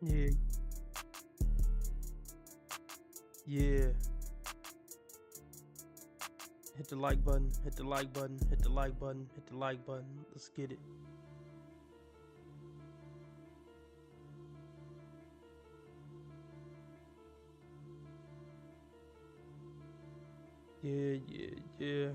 Yeah, yeah. Hit the like button, hit the like button, hit the like button, hit the like button. Let's get it. Yeah, yeah, yeah.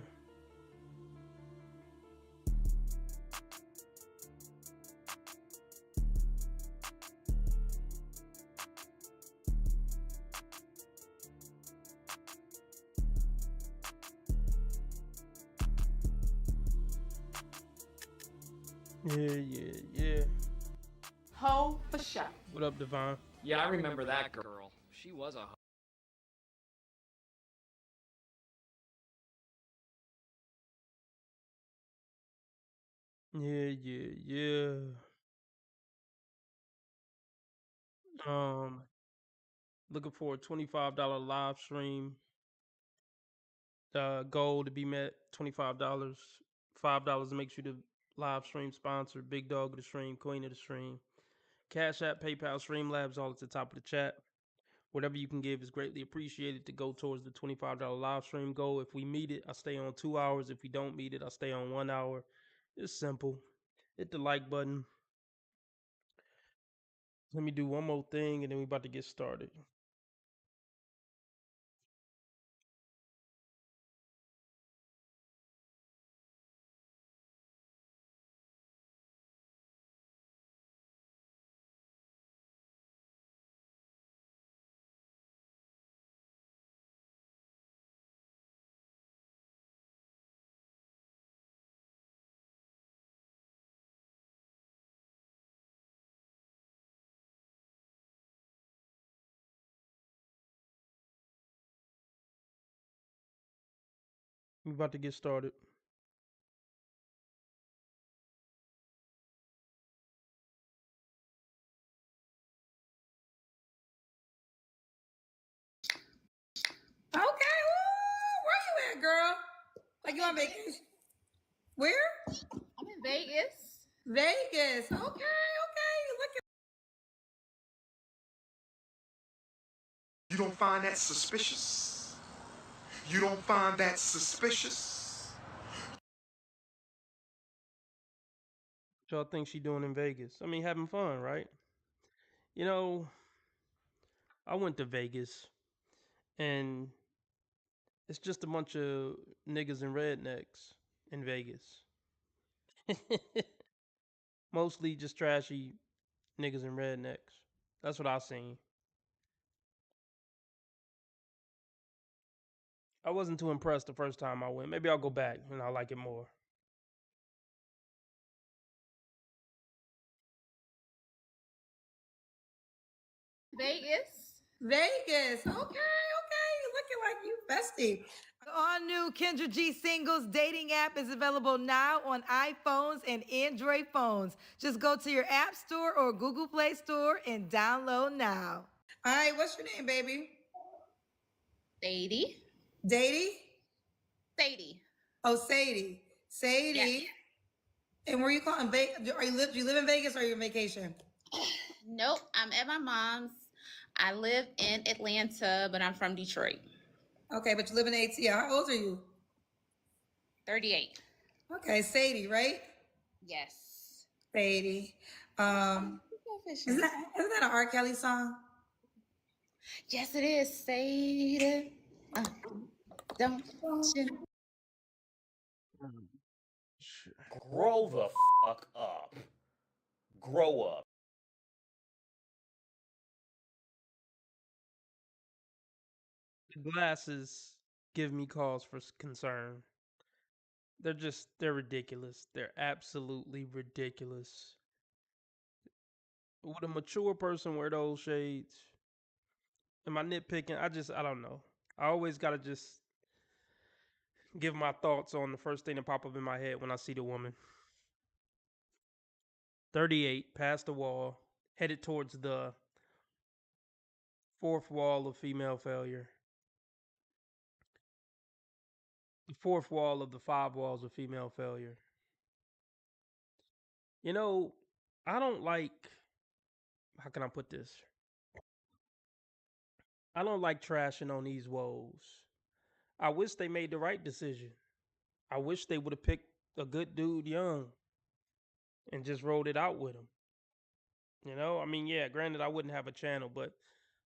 Yeah, yeah, yeah. Ho for sure. What up, Divine? Yeah, I remember that girl. She was a. Yeah, yeah, yeah. Um, Looking for a $25 live stream. Goal to be met $25. $5 makes you the live stream sponsor. Big dog of the stream, queen of the stream. Cash App, PayPal, Streamlabs, all at the top of the chat. Whatever you can give is greatly appreciated to go towards the $25 live stream goal. If we meet it, I stay on 2 hours. If we don't meet it, I stay on 1 hour. It's simple. Hit the like button. Let me do one more thing and then we about to get started. We about to get started. Okay, where you at, girl? Like you on vacation? Where? I'm in Vegas. Vegas. Okay, okay. Look at You don't find that suspicious? You don't find that suspicious? What y'all think she doing in Vegas? I mean, having fun, right? You know, I went to Vegas and it's just a bunch of niggas and rednecks in Vegas. Mostly just trashy niggas and rednecks. That's what I seen. I wasn't too impressed the first time I went. Maybe I'll go back and I'll like it more. Vegas. Vegas. Okay, okay. Looking like you festive. The all-new Kendra G Singles dating app is available now on iPhones and Android phones. Just go to your App Store or Google Play Store and download now. All right, what's your name, baby? Sadie. Datey? Sadie. Oh, Sadie. Yes. Sadie. And where you calling? Do you live in Vegas or are you on vacation? Nope. I'm at my mom's. I live in Atlanta, but I'm from Detroit. Okay, but you live in ATL. How old are you? 38. Okay, Sadie, right? Yes. Sadie. Isn't that an R. Kelly song? Yes, it is. Sadie. Don't you? Grow the fuck up. Grow up. The glasses give me cause for concern. They're ridiculous. They're absolutely ridiculous. Would a mature person wear those shades? Am I nitpicking? I don't know. I always gotta just give my thoughts on the first thing that pop up in my head when I see the woman. 38, past the wall, headed towards the fourth wall of female failure. The fourth wall of the five walls of female failure. You know, I don't like how can I put this? I don't like trashing on these woes. I wish they made the right decision. I wish they would have picked a good dude young and just rolled it out with him. You know, I mean, yeah, granted, I wouldn't have a channel, but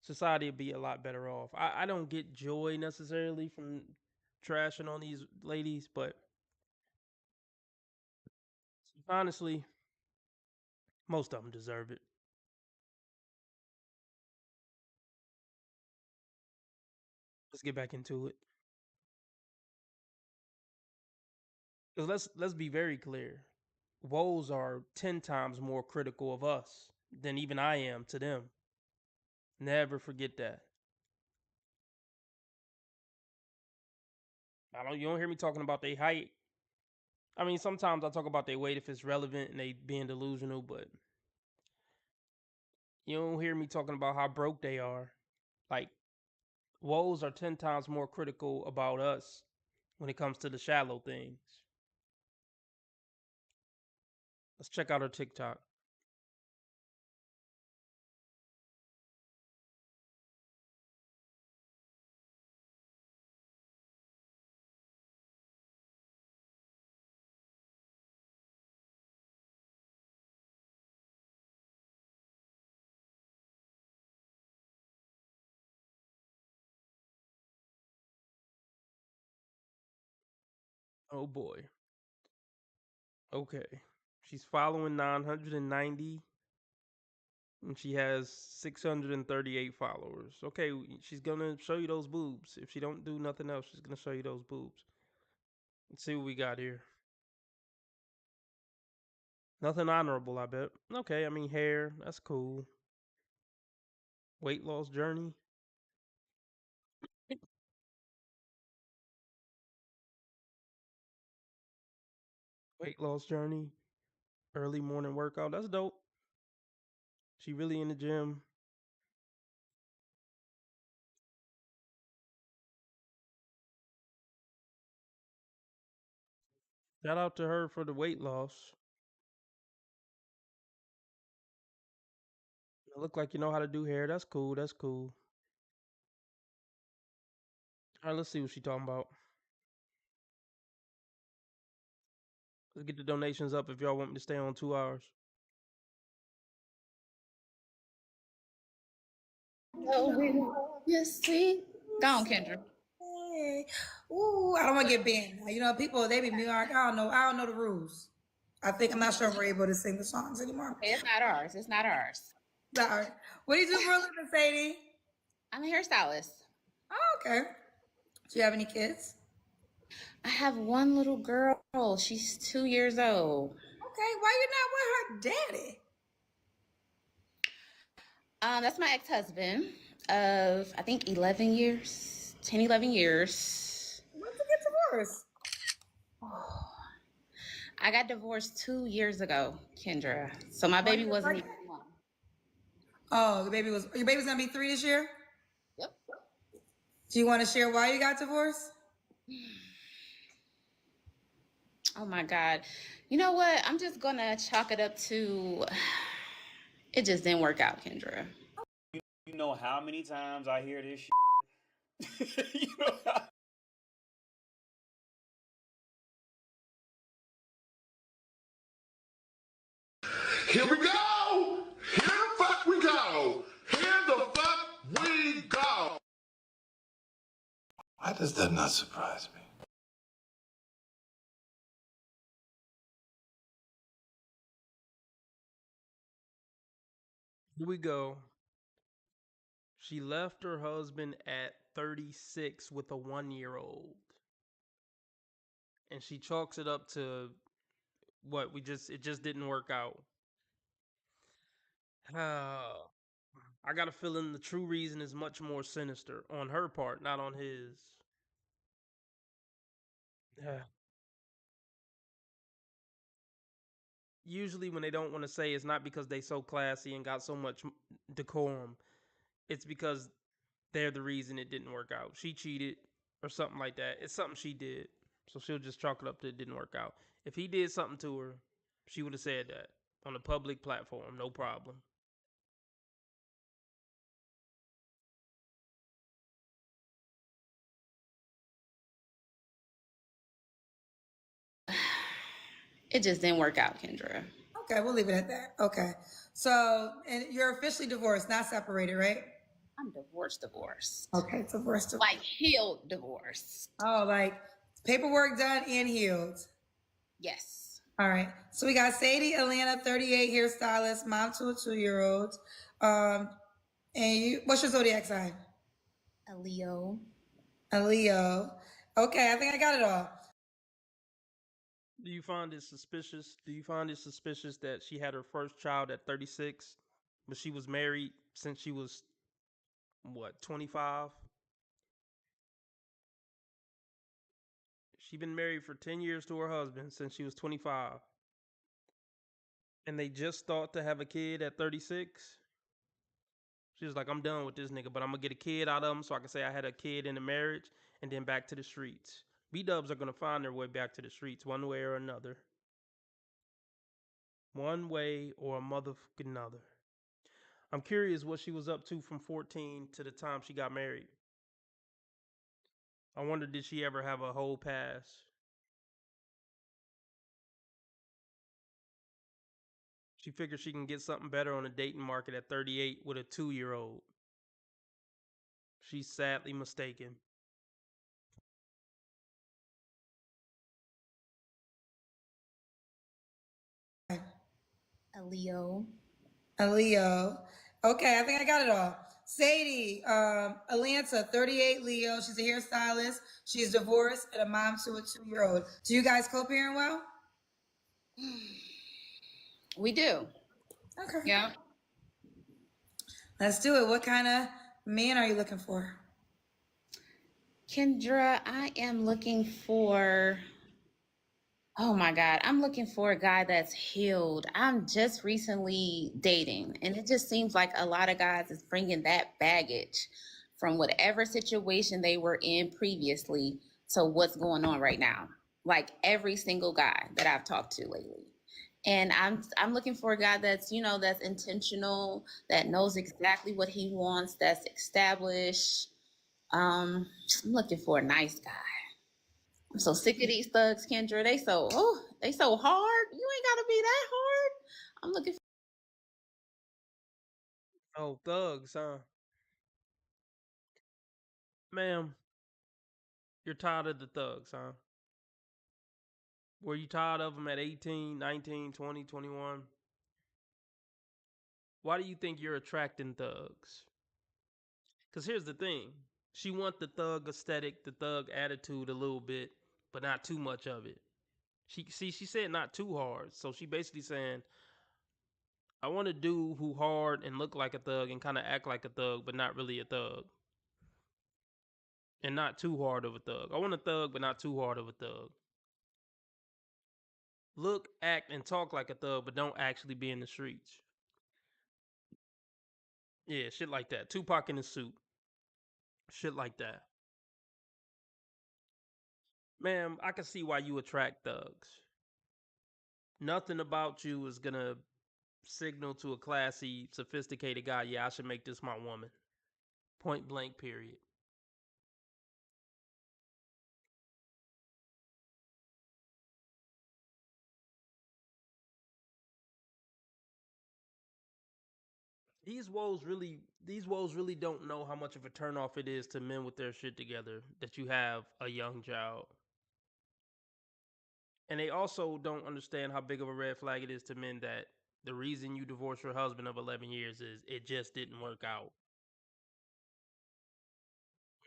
society would be a lot better off. I don't get joy necessarily from trashing on these ladies, but honestly, most of them deserve it. Let's get back into it. 'Cause let's be very clear. Woes are 10 times more critical of us than even I am to them. Never forget that. You don't hear me talking about their height. I mean, sometimes I talk about their weight if it's relevant and they being delusional, but you don't hear me talking about how broke they are. Like, woes are 10 times more critical about us when it comes to the shallow things. Let's check out her TikTok. Oh boy. Okay. She's following 990 and she has 638 followers. Okay, she's going to show you those boobs. If she don't do nothing else, she's going to show you those boobs. Let's see what we got here. Nothing honorable, I bet. Okay, I mean hair, that's cool. Weight loss journey. Weight loss journey. Early morning workout. That's dope. She really in the gym. Shout out to her for the weight loss. It look like you know how to do hair. That's cool. That's cool. All right, let's see what she talking about. Let's get the donations up if y'all want me to stay on 2 hours. Oh, yes, sweet. Go on, Kendra. Hey. Ooh, I don't want to get banned. You know, people they be like, I don't know the rules. I'm not sure if we're able to sing the songs anymore. Okay, it's not ours. It's not ours. Sorry. What do you do for a living, Sadie? I'm a hairstylist. Oh, okay. Do you have any kids? I have one little girl. She's 2 years old. Okay, why you not with her daddy? That's my ex-husband of I think 11 years, 10, 11 years. When did you get divorced? I got divorced 2 years ago, Kendra. So my Why baby you wasn't like even one. Oh, your baby's gonna be 3 this year? Yep. Do you want to share why you got divorced? Oh my God. You know what? I'm just gonna chalk it up to it just didn't work out, Kendra. You know how many times I hear this shit? You know how Here we go! Here the fuck we go! Here the fuck we go! Why does that not surprise me? Here we go. She left her husband at 36 with a 1-year-old. And she chalks it up to what it just didn't work out. I got a feeling the true reason is much more sinister on her part, not on his. Usually, when they don't want to say, it's not because they so classy and got so much decorum. It's because they're the reason it didn't work out. She cheated or something like that. It's something she did, so she'll just chalk it up to it didn't work out. If he did something to her, she would have said that on a public platform, no problem. It just didn't work out, Kendra. Okay, we'll leave it at that. Okay. So, and you're officially divorced, not separated, right? I'm divorced. Okay, divorced. Like healed divorced. Oh, like paperwork done and healed. Yes. All right. So we got Satie, Atlanta, 38, hairstylist, mom to a 2-year-old. And you, what's your zodiac sign? A Leo. A Leo. Okay, I think I got it all. Do you find it suspicious? Do you find it suspicious that she had her first child at 36, but she was married since she was what, 25? She been married for 10 years to her husband since she was 25. And they just thought to have a kid at 36. She was like, I'm done with this nigga, but I'm gonna get a kid out of him so I can say I had a kid in a marriage and then back to the streets. B-dubs are gonna find their way back to the streets one way or another. One way or a motherfucking another. I'm curious what she was up to from 14 to the time she got married. I wonder, did she ever have a whole pass? She figures she can get something better on the dating market at 38 with a 2-year-old. She's sadly mistaken. A Leo. A Leo. Okay, I think I got it all. Satie, Atlanta, 38, Leo. She's a hairstylist. She's divorced and a mom to a 2-year-old. Do you guys co-parent well? We do. Okay. Yeah. Let's do it. What kind of man are you looking for? Kendra, I am looking for, oh my God, I'm looking for a guy that's healed. I'm just recently dating, and it just seems like a lot of guys is bringing that baggage from whatever situation they were in previously to what's going on right now. Like every single guy that I've talked to lately. And I'm looking for a guy that's, that's intentional, that knows exactly what he wants, that's established. I'm looking for a nice guy. I'm so sick of these thugs, Kendra. They so hard. You ain't gotta be that hard. I'm looking for Oh, thugs, huh? Ma'am, you're tired of the thugs, huh? Were you tired of them at 18, 19, 20, 21? Why do you think you're attracting thugs? Because here's the thing. She want the thug aesthetic, the thug attitude a little bit, but not too much of it. She said not too hard. So she basically saying, I want a dude who hard and look like a thug and kind of act like a thug, but not really a thug. And not too hard of a thug. I want a thug, but not too hard of a thug. Look, act, and talk like a thug, but don't actually be in the streets. Yeah, shit like that. Tupac in his suit. Shit like that. Ma'am, I can see why you attract thugs. Nothing about you is gonna signal to a classy, sophisticated guy, yeah, I should make this my woman. Point blank, period. These woes really don't know how much of a turnoff it is to men with their shit together that you have a young child. And they also don't understand how big of a red flag it is to men that the reason you divorced your husband of 11 years is it just didn't work out.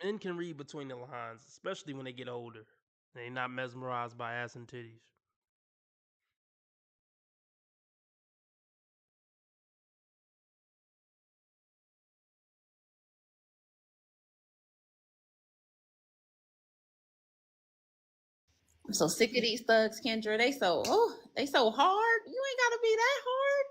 Men can read between the lines, especially when they get older. They're not mesmerized by ass and titties. I'm so sick of these thugs, Kendra. They so hard. You ain't gotta be that hard.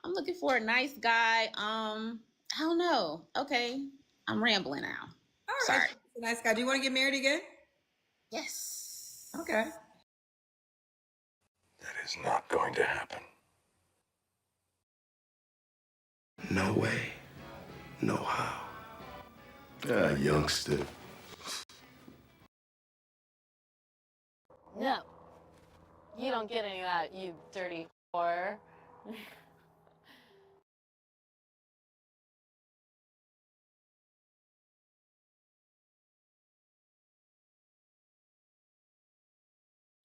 I'm looking for a nice guy. I don't know. Okay. I'm rambling now. All right. Sorry. Nice guy. Do you want to get married again? Yes. Okay. That is not going to happen. No way. No how. Ah, youngster. No. You don't get any of that, you dirty whore.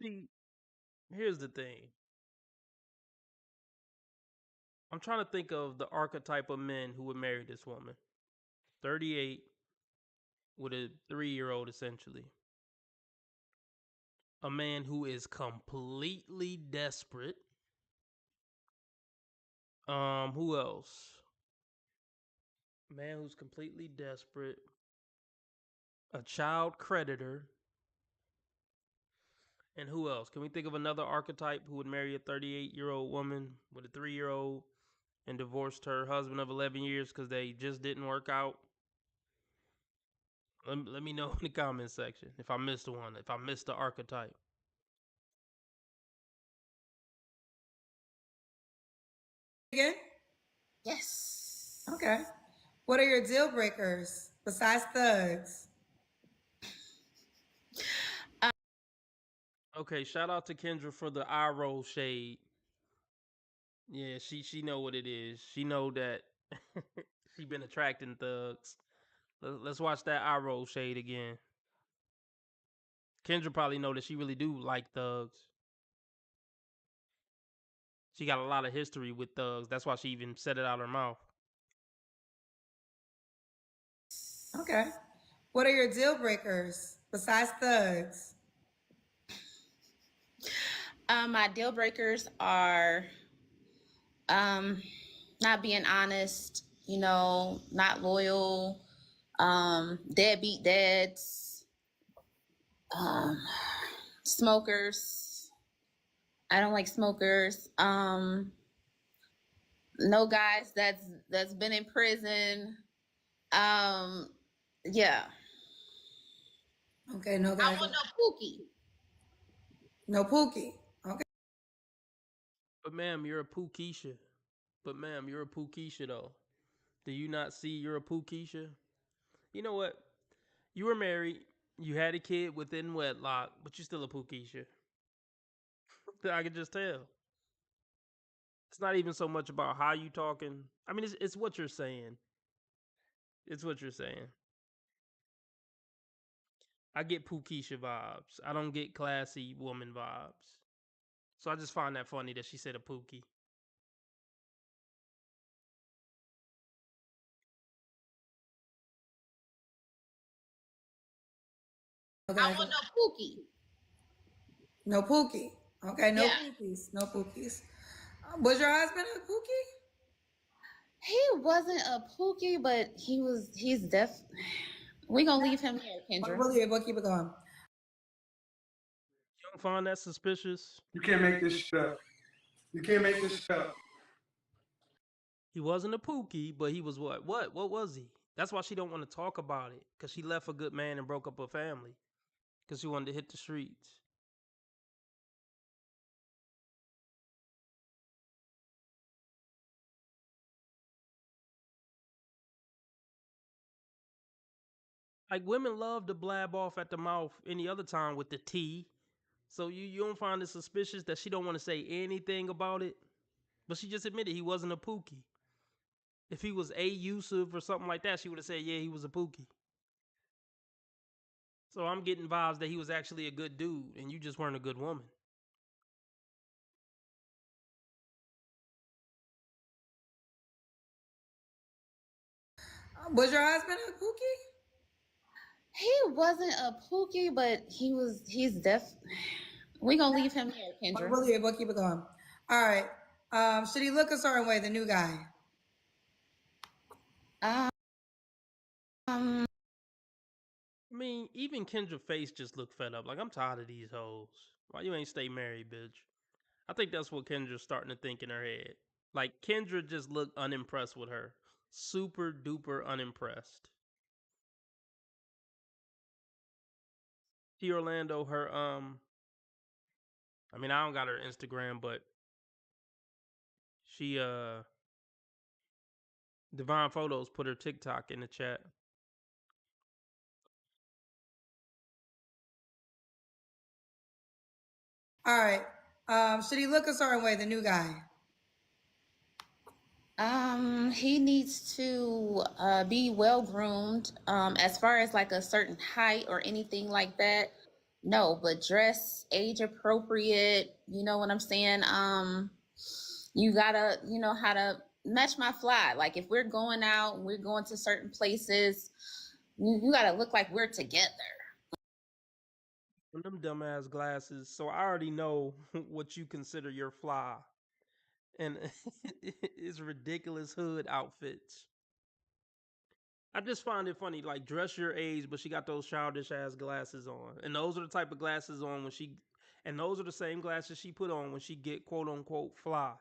See, here's the thing. I'm trying to think of the archetype of men who would marry this woman. 38 with a 3-year-old essentially. A man who is completely desperate. Who else? A man who's completely desperate. A child creditor. And who else? Can we think of another archetype who would marry a 38-year-old woman with a 3-year-old and divorced her husband of 11 years because they just didn't work out? Let me know in the comment section if I missed one, if I missed the archetype. Again? Yes. Okay. What are your deal breakers besides thugs? Okay, shout out to Kendra for the eye roll shade. Yeah, she know what it is. She know that she been attracting thugs. Let's watch that eye roll shade again. Kendra probably know that she really do like thugs. She got a lot of history with thugs. That's why she even said it out her mouth. Okay. What are your deal breakers besides thugs? My deal breakers are not being honest, not loyal, deadbeat dads, smokers. I don't like smokers. No guys that's been in prison. Yeah. Okay, no I guys. want no pookie. No Pookie. Okay. But ma'am, you're a Pookisha. But ma'am, you're a Pookisha though. Do you not see you're a Pookisha? You know what? You were married, you had a kid within wedlock, but you're still a Pookisha. I can just tell. It's not even so much about how you talking. I mean, it's what you're saying. It's what you're saying. I get Pookisha vibes. I don't get classy woman vibes. So I just find that funny that she said a Pookie. No I guys. want no pookie. No Pookie. Okay, no Yeah. Pookies. No Pookies. Was your husband a Pookie? He wasn't a pookie, but he's deaf. We gonna leave him here, Kendra. We'll keep it going. You don't find that suspicious? You can't make this shit up. You can't make this shit up. He wasn't a Pookie, but he was what? What was he? That's why she don't want to talk about it. Because she left a good man and broke up her family. Because she wanted to hit the streets. Like women love to blab off at the mouth any other time with the T. So you don't find it suspicious that she don't want to say anything about it? But she just admitted he wasn't a Pookie. If he was a Yusuf or something like that, she would have said, yeah, he was a Pookie. So I'm getting vibes that he was actually a good dude and you just weren't a good woman. Was your husband a Pookie? He wasn't a pookie, but he's deaf. We gonna leave him here, Kendra. We'll keep it going. All right. Should he look a certain way, the new guy? Um, I mean, even Kendra face just looked fed up. Like, I'm tired of these hoes. Why you ain't stay married, bitch? I think that's what Kendra's starting to think in her head. Like, Kendra just looked unimpressed with her. Super duper unimpressed. T Orlando, her I mean, I don't got her Instagram, but she Divine Photos put her TikTok in the chat. All right. Should he look a certain way, the new guy? He needs to be well groomed. As far as like a certain height or anything like that, no, but dress age appropriate, you know what I'm saying? You gotta, you know, how to match my fly. Like if we're going out and we're going to certain places, you gotta look like we're together. And them dumbass glasses. So I already know what you consider your fly. And it's ridiculous hood outfits. I just find it funny, like dress your age, but she got those childish ass glasses on, and those are the type of glasses on when she, and those are the same glasses she put on when she get quote unquote fly.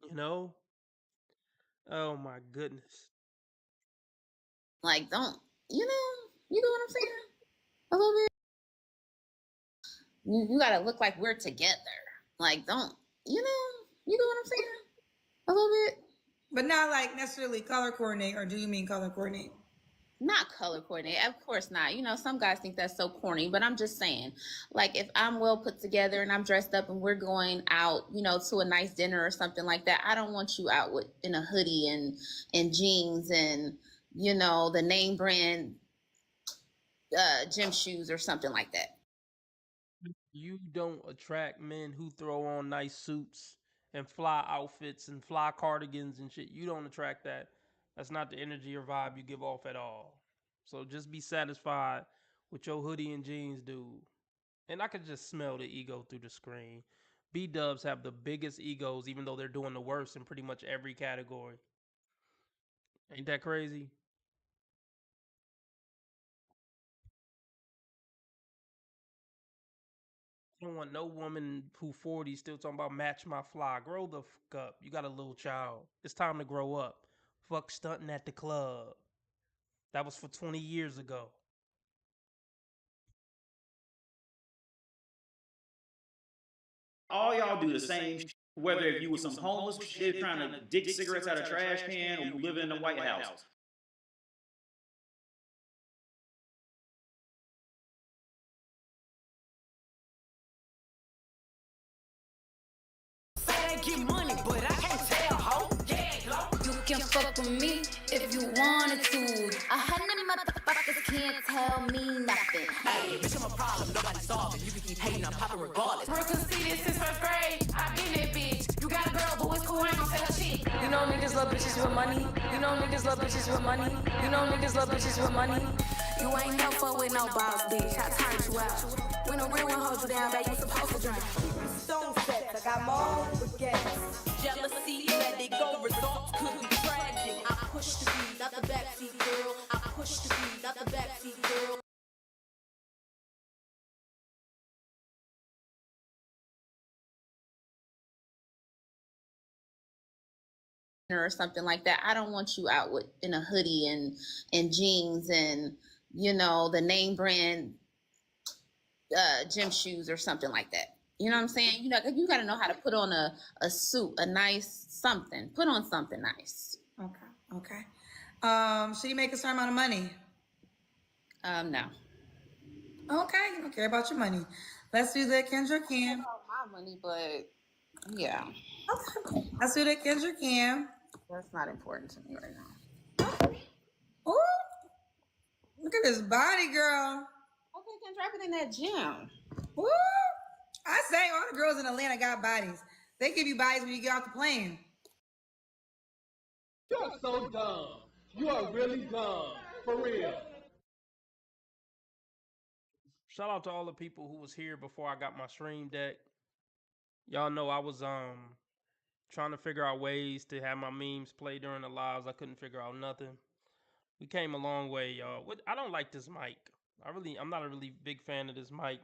You know? Oh my goodness. Like, don't, you know, you know what I'm saying? A little bit. You gotta look like we're together. Like, don't, you know, you know what I'm saying? A little bit. But not like necessarily color coordinate, or do you mean color coordinate? Not color coordinate, of course not. You know, some guys think that's so corny, but I'm just saying, like, if I'm well put together and I'm dressed up and we're going out, you know, to a nice dinner or something like that, I don't want you out with in a hoodie and jeans and, you know, the name brand gym shoes or something like that. You don't attract men who throw on nice suits and fly outfits and fly cardigans and shit. You don't attract that. That's not the energy or vibe you give off at all. So just be satisfied with your hoodie and jeans, dude. And I could just smell the ego through the screen. B dubs have the biggest egos, even though they're doing the worst in pretty much every category. Ain't that crazy? I don't want no woman who 40 still talking about match my fly. Grow the fuck up. You got a little child. It's time to grow up. Fuck stunting at the club. That was for 20 years ago. All y'all do the same shit. Whether if you was some homeless shit trying to dig cigarettes out of a trash can or you living in the White House. Get money, but I can't tell, ho. You can fuck with me if you wanted to. 100 motherfuckers can't tell me nothing. Hey, bitch, I'm a problem, nobody solving. You can keep hating, I'm popping regardless. Bro, can see this since first grade. I've been that bitch. You got a girl, but it's cool, I ain't gon' tell her shit. You know niggas love bitches with money. You know niggas love bitches with money. You know niggas love bitches with money. You ain't no fuck with no boss, bitch. I turned you out. When a real one holds you down, babe, you supposed to drink. Stone sets, I got more baguettes. Jealousy, let it go, results could be tragic. I push the beat, not the backseat girl. I push the beat, not the backseat girl. Or something like that. I don't want you out with in a hoodie and jeans and, you know, the name brand gym shoes or something like that. You know what I'm saying? You know, you got to know how to put on a suit, a nice something. Put on something nice. Okay. Should he make a certain amount of money? No. Okay, you don't care about your money. Let's do the Kendra Cam. My money, but yeah, Okay. Let's do the Kendra Cam. that's not important to me right now. Ooh, look at this body, girl. Okay, can drop it in that gym. Woo! I say all the girls in Atlanta got bodies. They give you bodies when you get off the plane. You're so dumb. You are really dumb. For real. Shout out to all the people who was here before I got my stream deck. Y'all know I was trying to figure out ways to have my memes play during the lives. I couldn't figure out nothing. We came a long way, y'all. I don't like this mic. I'm not a really big fan of this mic.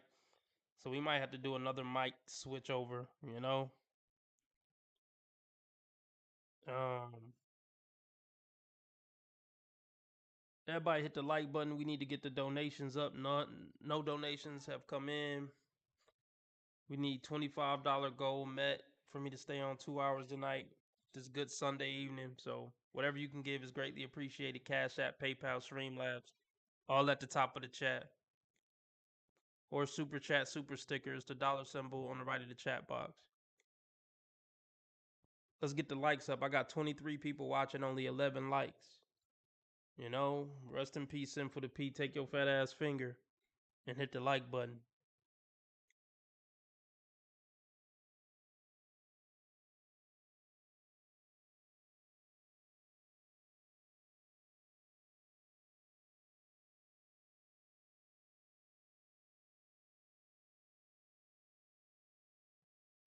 So we might have to do another mic switch over, you know? Um Everybody hit the like button. We need to get the donations up. No donations have come in. We need $25 goal met for me to stay on 2 hours tonight. This good Sunday evening. So whatever you can give is greatly appreciated. Cash App, PayPal, Streamlabs, all at the top of the chat. or super chat super stickers, the dollar symbol on the right of the chat box. Let's get the likes up. I got 23 people watching, only 11 likes. You know, rest in peace, Sin for the P. Take your fat ass finger and hit the like button.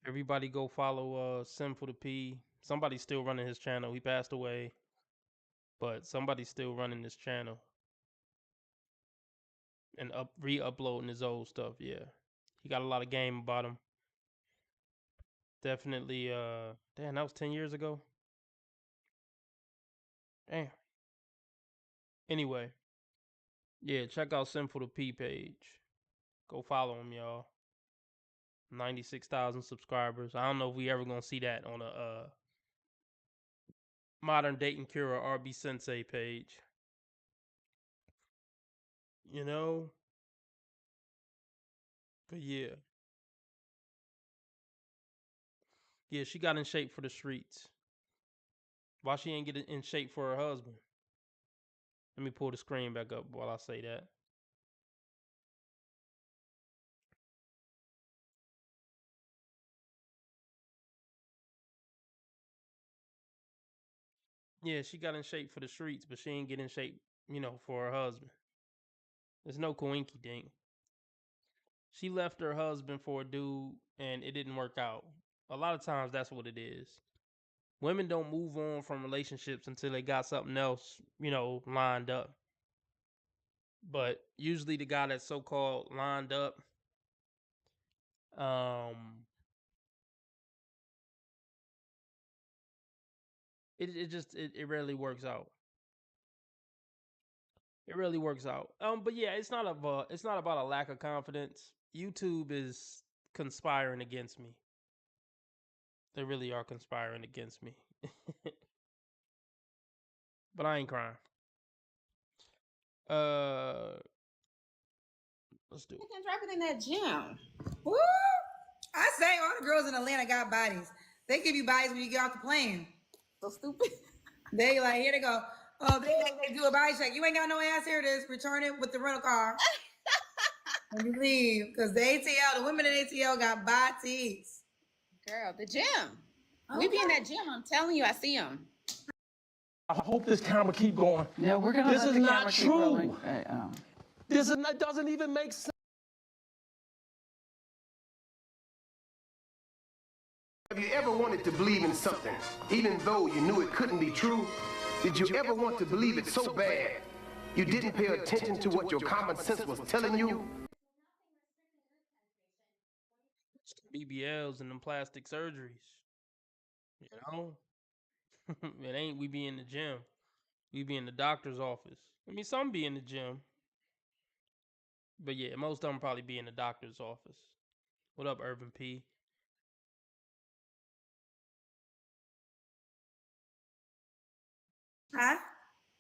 Everybody go follow Sim for the P. Somebody's still running his channel. He passed away, but somebody's still running this channel and re-uploading his old stuff. Yeah, he got a lot of game about him. Definitely. Damn, that was 10 years ago. Damn. Anyway, yeah, check out Sim for the P page. Go follow him, y'all. 96,000 subscribers. I don't know if we ever gonna see that on a Modern Dating Cure or RB Sensei page. You know? But yeah. Yeah, she got in shape for the streets. Why she ain't get in shape for her husband? Let me pull the screen back up while I say that. Yeah, she got in shape for the streets, but she ain't get in shape, for her husband. There's no coinky dink. She left her husband for a dude and it didn't work out. A lot of times that's what it is. Women don't move on from relationships until they got something else, lined up. But usually the guy that's so-called lined up, it rarely works out. It really works out. But yeah, it's not about a lack of confidence. YouTube is conspiring against me. They really are conspiring against me. But I ain't crying. Let's do it. You can drop it in that gym. Woo! I say all the girls in Atlanta got bodies. They give you bodies when you get off the plane. So stupid. They like, here they go. Oh, they do a body check. You ain't got no ass. Here it is. Return it with the rental car. When you leave. Because the women in ATL got bodies. Girl, the gym. Okay. We be in that gym. I'm telling you, I see them. I hope this camera keep going. No, we're gonna. This let is the not camera keep rolling. true. This is not, doesn't even make sense. Have you ever wanted to believe in something, even though you knew it couldn't be true? Did you ever want to believe it so bad you didn't pay attention to what your common sense was telling you? BBLs and them plastic surgeries. It ain't we be in the gym. We be in the doctor's office. I mean, some be in the gym. But yeah, most of them probably be in the doctor's office. What up, Urban P? Huh?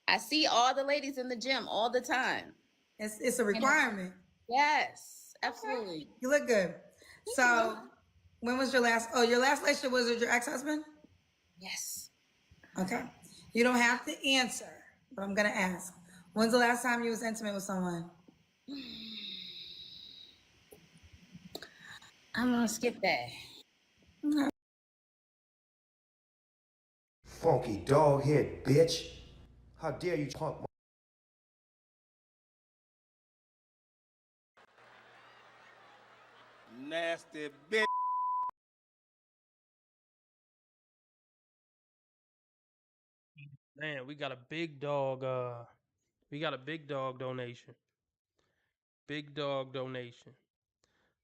I see all the ladies in the gym all the time. It's a requirement. Yes, absolutely. Okay. You look good. So, when was your last relationship was with your ex-husband? Yes. Okay. You don't have to answer, but I'm gonna ask. When's the last time you was intimate with someone? I'm gonna skip that. Okay. Funky dog head bitch. How dare you punk my Nasty bitch. Man, we got a big dog. We got a big dog donation. Big dog donation.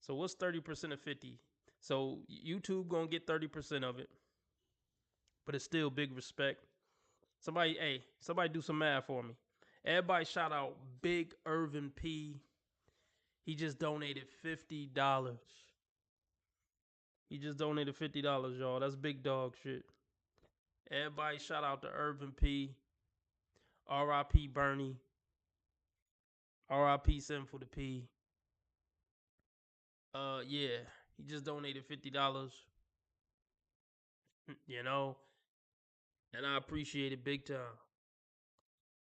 So what's 30% of 50? So YouTube gonna get 30% of it, but it's still big respect. Somebody do some math for me. Everybody shout out Big Irvin P. He just donated $50. He just donated $50, y'all. That's big dog shit. Everybody shout out to Irvin P. R.I.P. Bernie. R.I.P. Sin for the P. Yeah, he just donated $50. You know, and I appreciate it big time.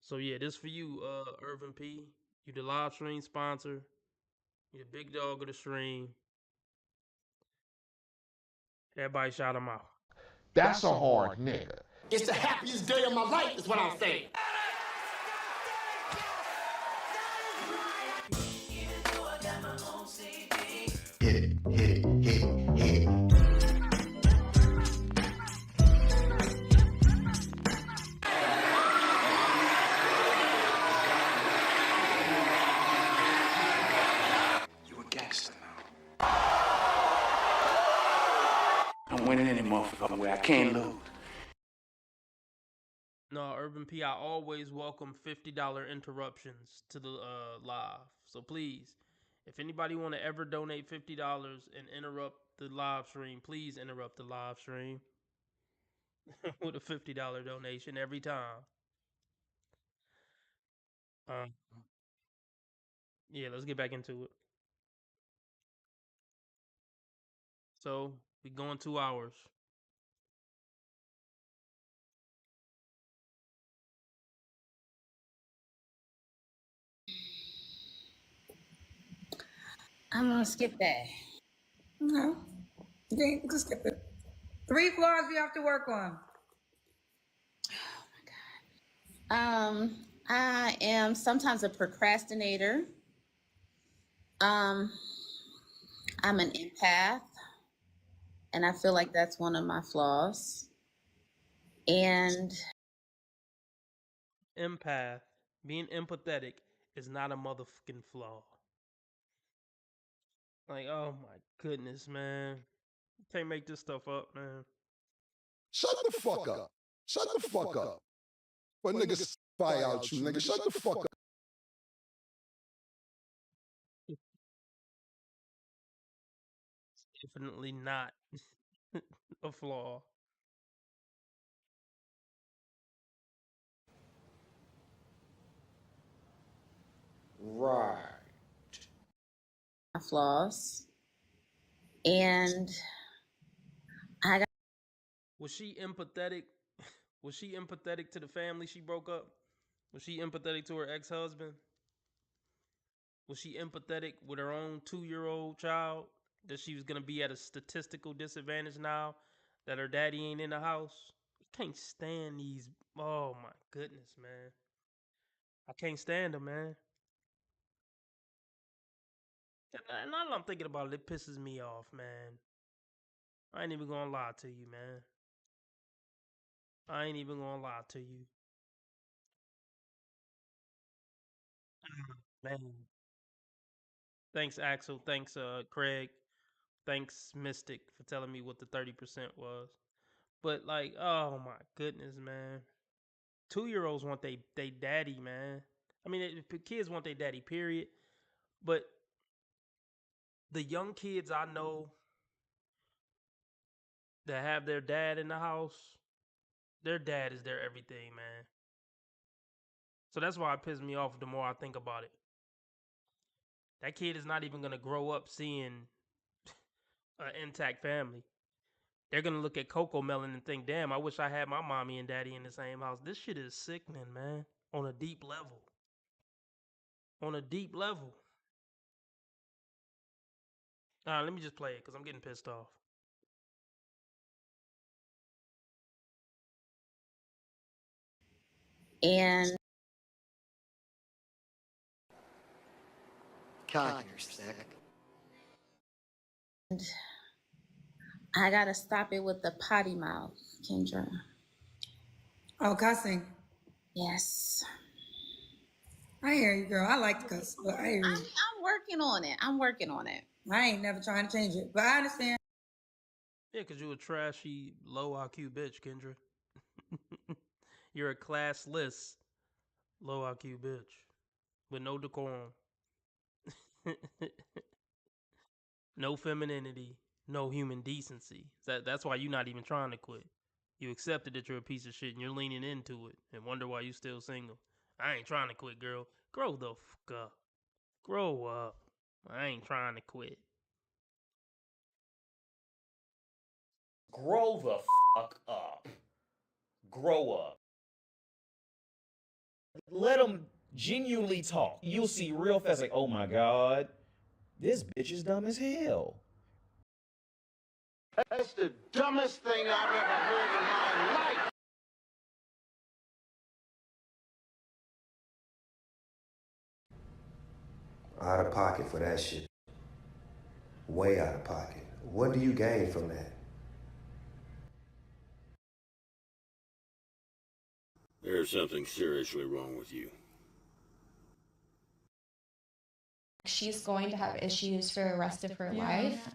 So yeah, this for you, Irvin P. You the live stream sponsor. You the big dog of the stream. Everybody shout him out. That's a hard nigga. It's the happiest day of my life, is what I'm saying. Hit it, hit it, hit it, hit it. You a gangster now. I'm winning any motherfucking way. I can't lose. No, Urban P, I always welcome $50 interruptions to the live. So please, if anybody want to ever donate $50 and interrupt the live stream, please interrupt the live stream with a $50 donation every time. Yeah, let's get back into it. So we going 2 hours. I'm gonna skip that. No. Okay, we can skip it. 3 flaws we have to work on. I am sometimes a procrastinator. I'm an empath, and I feel like that's one of my flaws. And Empath, being empathetic is not a motherfucking flaw. Like, oh my goodness, man. You can't make this stuff up, man. Shut the fuck up. Shut the fuck up. But niggas fire out you, nigga. Shut the fuck up. Definitely not a flaw. Right. my flaws. And I got Was she empathetic? Was she empathetic to the family she broke up? Was she empathetic to her ex-husband? Was she empathetic with her own 2-year-old child that she was gonna be at a statistical disadvantage now that her daddy ain't in the house? I can't stand these. Oh my goodness, man. I can't stand them, man. And now that I'm thinking about it, it pisses me off, man. I ain't even gonna lie to you, man. I ain't even gonna lie to you. Man. Thanks, Axel. Thanks, Craig. Thanks, Mystic, for telling me what the 30% was. But like, oh my goodness, man. 2-year-olds want they daddy, man. I mean, kids want their daddy, period. But the young kids I know that have their dad in the house, their dad is their everything, man. So that's why it pisses me off the more I think about it. That kid is not even gonna grow up seeing an intact family. They're gonna look at Coco Melon and think, damn, I wish I had my mommy and daddy in the same house. This shit is sickening, man. On a deep level. On a deep level. Let me just play it because I'm getting pissed off. and I gotta stop it with the potty mouth, Kendra. Oh, cussing. Yes. I hear you, girl. I like to cuss, but I hear you. I'm working on it. I'm working on it. I ain't never trying to change it, but I understand. Yeah, because you're a trashy, low IQ bitch, Kendra. You're a classless, low IQ bitch with no decorum, no femininity, no human decency. That's why you're not even trying to quit. You accepted that you're a piece of shit and you're leaning into it and wonder why you still single. I ain't trying to quit, girl. Grow the fuck up. Grow up. I ain't trying to quit. Grow the fuck up. Grow up. Let them genuinely talk. You'll see real fast, like, oh my god, this bitch is dumb as hell. That's the dumbest thing I've ever heard in my life. Out of pocket for that shit. Way out of pocket. What do you gain from that? There's something seriously wrong with you. She's going to have issues for the rest of her life.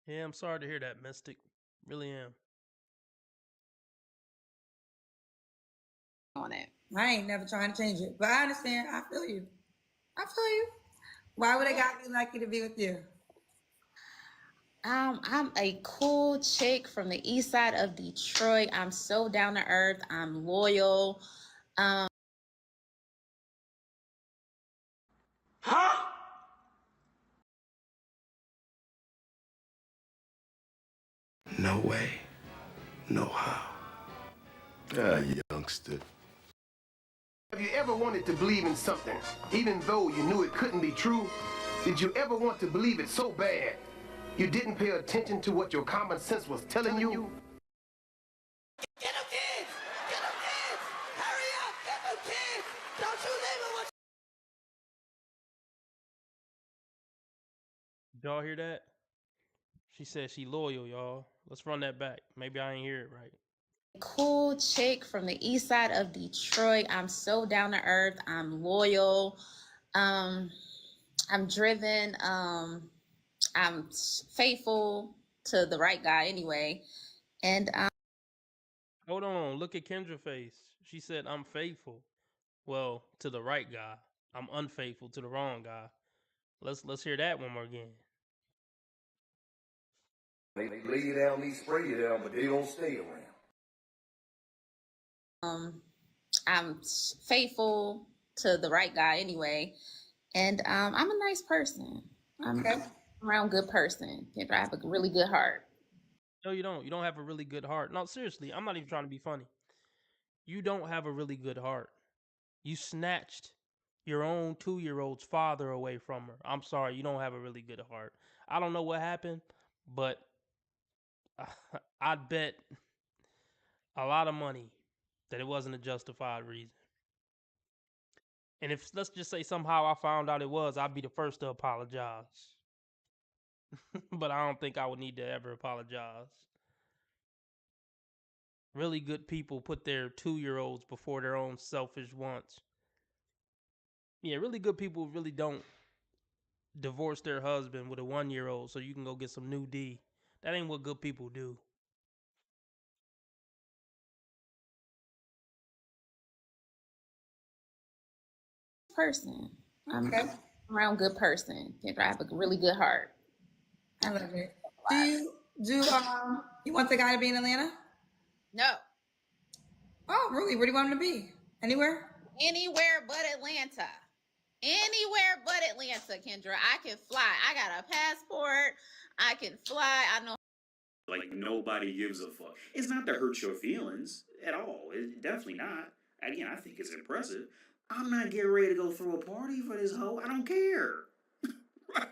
Yeah, I'm sorry to hear that, Mystic. Really am. On it. I ain't never trying to change it, but I understand. I feel you. I feel you. Why would a guy be lucky to be with you? I'm a cool chick from the east side of Detroit. I'm so down to earth. I'm loyal. Huh? No way. No how. Ah, youngster. Have you ever wanted to believe in something, even though you knew it couldn't be true? Did you ever want to believe it so bad, you didn't pay attention to what your common sense was telling you? Get them kids! Get them kids! Hurry up! Get them kids! Don't you leave them with... Y'all hear that? She said she loyal, y'all. Let's run that back. Maybe I ain't hear it right. Cool chick from the east side of Detroit. I'm so down to earth. I'm loyal. I'm driven. I'm faithful to the right guy anyway. And Hold on, look at Kendra's face. She said I'm faithful. Well, to the right guy. I'm unfaithful to the wrong guy. Let's hear that one more again. They lay you down, they spray you down, but they don't stay around. I'm faithful to the right guy anyway. And I'm a nice person. I'm around good person. I have a really good heart. No, you don't. You don't have a really good heart. No, seriously, I'm not even trying to be funny. You don't have a really good heart. You snatched your own 2-year-old's father away from her. I'm sorry, you don't have a really good heart. I don't know what happened, but I'd bet a lot of money that it wasn't a justified reason. And if, let's just say, somehow I found out it was, I'd be the first to apologize. But I don't think I would need to ever apologize. Really good people put their 2-year-olds before their own selfish wants. Yeah, really good people really don't divorce their husband with a 1-year-old so you can go get some new D. That ain't what good people do. Person. I'm around good person. I have a really good heart. I love it. You want the guy to be in Atlanta? No. Oh, really? Where do you want him to be? Anywhere? Anywhere but Atlanta. Anywhere but Atlanta, Kendra. I can fly. I got a passport. I can fly. I know. Like, nobody gives a fuck. It's not to hurt your feelings at all. It's definitely not. Again, I think it's impressive. I'm not getting ready to go throw a party for this hoe. I don't care. I've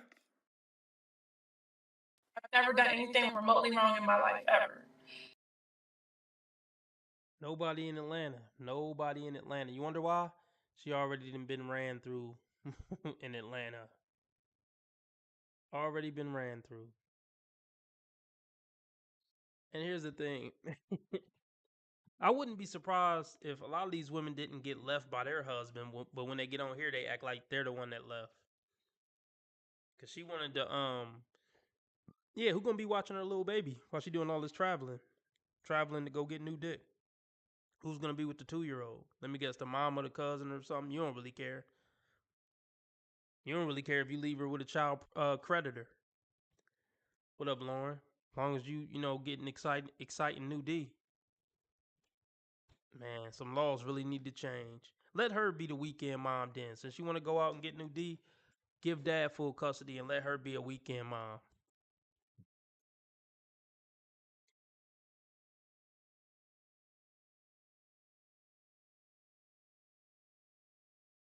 never done anything remotely wrong in my life, ever. Nobody in Atlanta. Nobody in Atlanta. You wonder why? She already been ran through in Atlanta. Already been ran through. And here's the thing. I wouldn't be surprised if a lot of these women didn't get left by their husband, but when they get on here, they act like they're the one that left. Cause she wanted to, yeah, who gonna be watching her little baby while she doing all this traveling to go get new dick? Who's gonna be with the 2-year-old? Let me guess, the mom or the cousin or something. You don't really care. You don't really care if you leave her with a child creditor. What up, Lauren? As long as you know, getting exciting new D. Man, some laws really need to change. Let her be the weekend mom then. Since you want to go out and get new D, give dad full custody and let her be a weekend mom.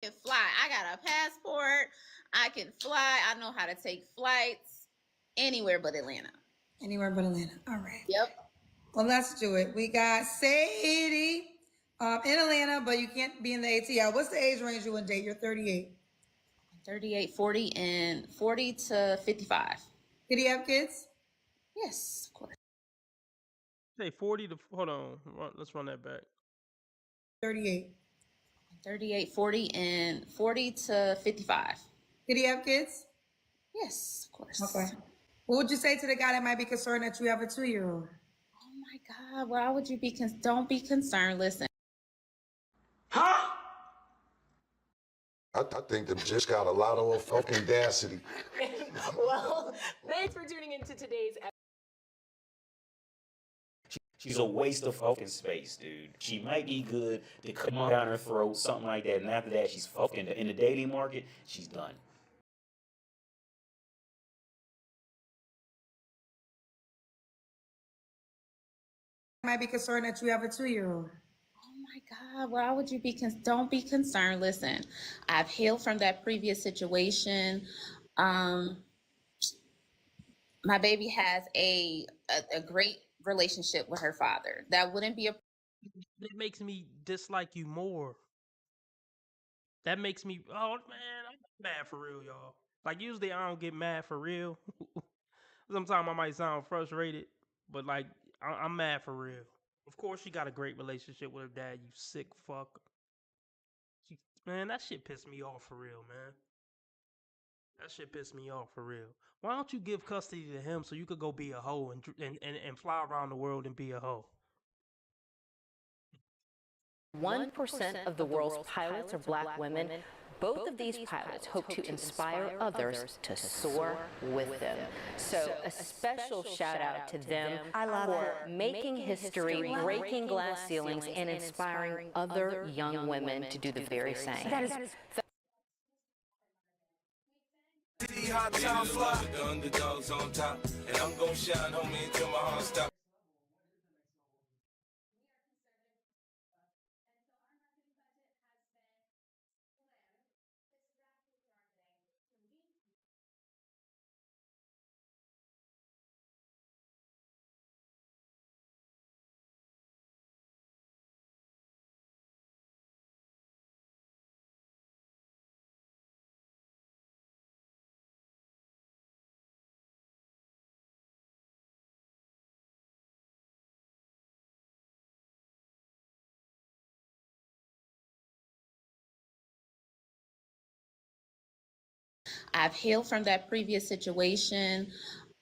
Can fly. I got a passport. I can fly. I know how to take flights anywhere but Atlanta. Anywhere but Atlanta. All right. Yep. Well, let's do it. We got Satie in Atlanta, but you can't be in the ATL. What's the age range you want to date? You're 38. 38, 40, and 40 to 55. Did he have kids? Yes, of course. Say 40 to, hold on, let's run that back. 38. 38, 40, and 40 to 55. Did he have kids? Yes, of course. Okay. What would you say to the guy that might be concerned that you have a 2-year-old? Oh my God, why would you be, don't be concerned, listen. Huh? I think them just got a lot of fucking audacity. Well, thanks for tuning into today's episode. She's a waste of fucking space, dude. She might be good to come down her throat, something like that, and after that, she's fucking in the dating market. She's done. Might be concerned that you have a 2-year-old. Oh my God, why would you be, don't be concerned, listen. I've healed from that previous situation. My baby has a great relationship with her father. That wouldn't be a. That makes me dislike you more. That makes me, oh man, I'm mad for real, y'all. Like usually I don't get mad for real. Sometimes I might sound frustrated, but like I'm mad for real. Of course, she got a great relationship with her dad. You sick fuck. Man, that shit pissed me off for real, man. That shit pissed me off for real. Why don't you give custody to him so you could go be a hoe and fly around the world and be a hoe? 1% of the world's pilots are black women. Both of these pilots hope to inspire others to soar with them. So a special shout out to them for making history, breaking glass ceilings, and inspiring other young women to do the very same. That is Hot time fly. The underdogs on top, and I'm gonna shine, homie, until my heart stops. I've healed from that previous situation.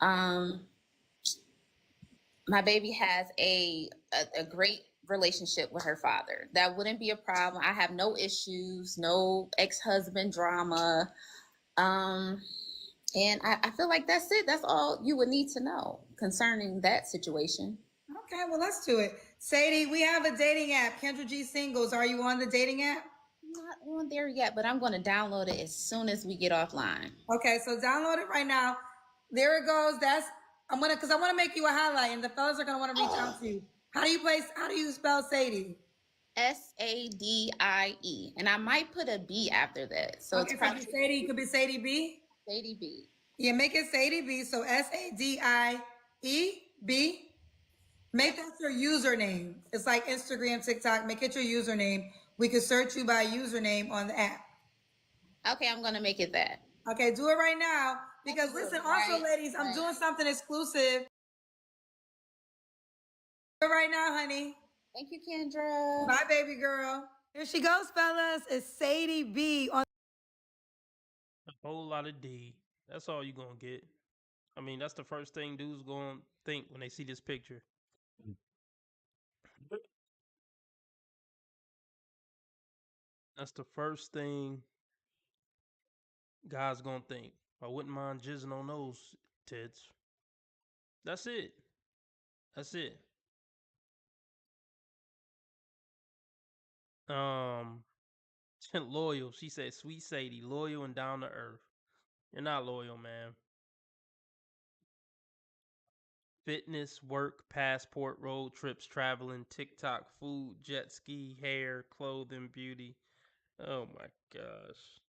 My baby has a great relationship with her father. That wouldn't be a problem. I have no issues, no ex-husband drama. And I feel like that's it. That's all you would need to know concerning that situation. Okay, well, let's do it. Satie, we have a dating app, Kendra G Singles. Are you on the dating app? I'm not on there yet, but I'm going to download it as soon as we get offline. Okay, so download it right now. There it goes. Because I want to make you a highlight, and the fellas are going to want to reach out to you. How do you spell Satie? Sadie, and I might put a B after that. So okay, it's probably Sadie. Could be Sadie B. Sadie B. Yeah, make it Sadie B. So SADIEB. Make that your username. It's like Instagram, TikTok. Make it your username. We can search you by username on the app. Okay, I'm gonna make it that. Okay, do it right now. Because listen, also, ladies, I'm doing something exclusive. Do it right now, honey. Thank you, Kendra. Bye, baby girl. Here she goes, fellas. It's Sadie B on A whole lot of D. That's all you gonna get. I mean, that's the first thing dudes gonna think when they see this picture. That's the first thing guys gonna think. I wouldn't mind jizzing on those tits. That's it. That's it. Um, loyal. She said, "Sweet Sadie, loyal and down to earth." You're not loyal, man. Fitness, work, passport, road trips, traveling, TikTok, food, jet ski, hair, clothing, beauty. Oh my gosh.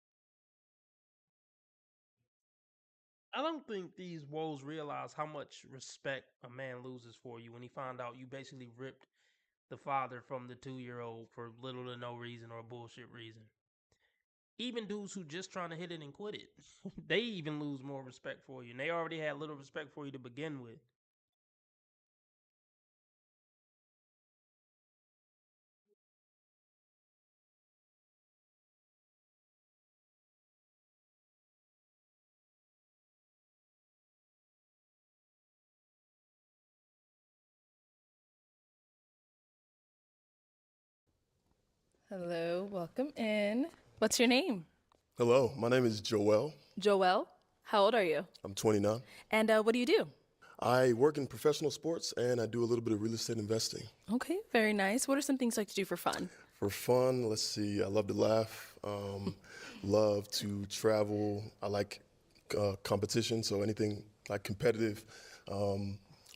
I don't think these woes realize how much respect a man loses for you when he found out you basically ripped the father from the 2-year-old for little to no reason or a bullshit reason. Even dudes who just trying to hit it and quit it, they even lose more respect for you. And they already had little respect for you to begin with. Hello, welcome in. What's your name? Hello, my name is Joelle. Joelle. How old are you? I'm 29. And what do you do? I work in professional sports and I do a little bit of real estate investing. Okay, very nice. What are some things you like to do for fun? For fun, let's see, I love to laugh, love to travel. I like competition, so anything like competitive.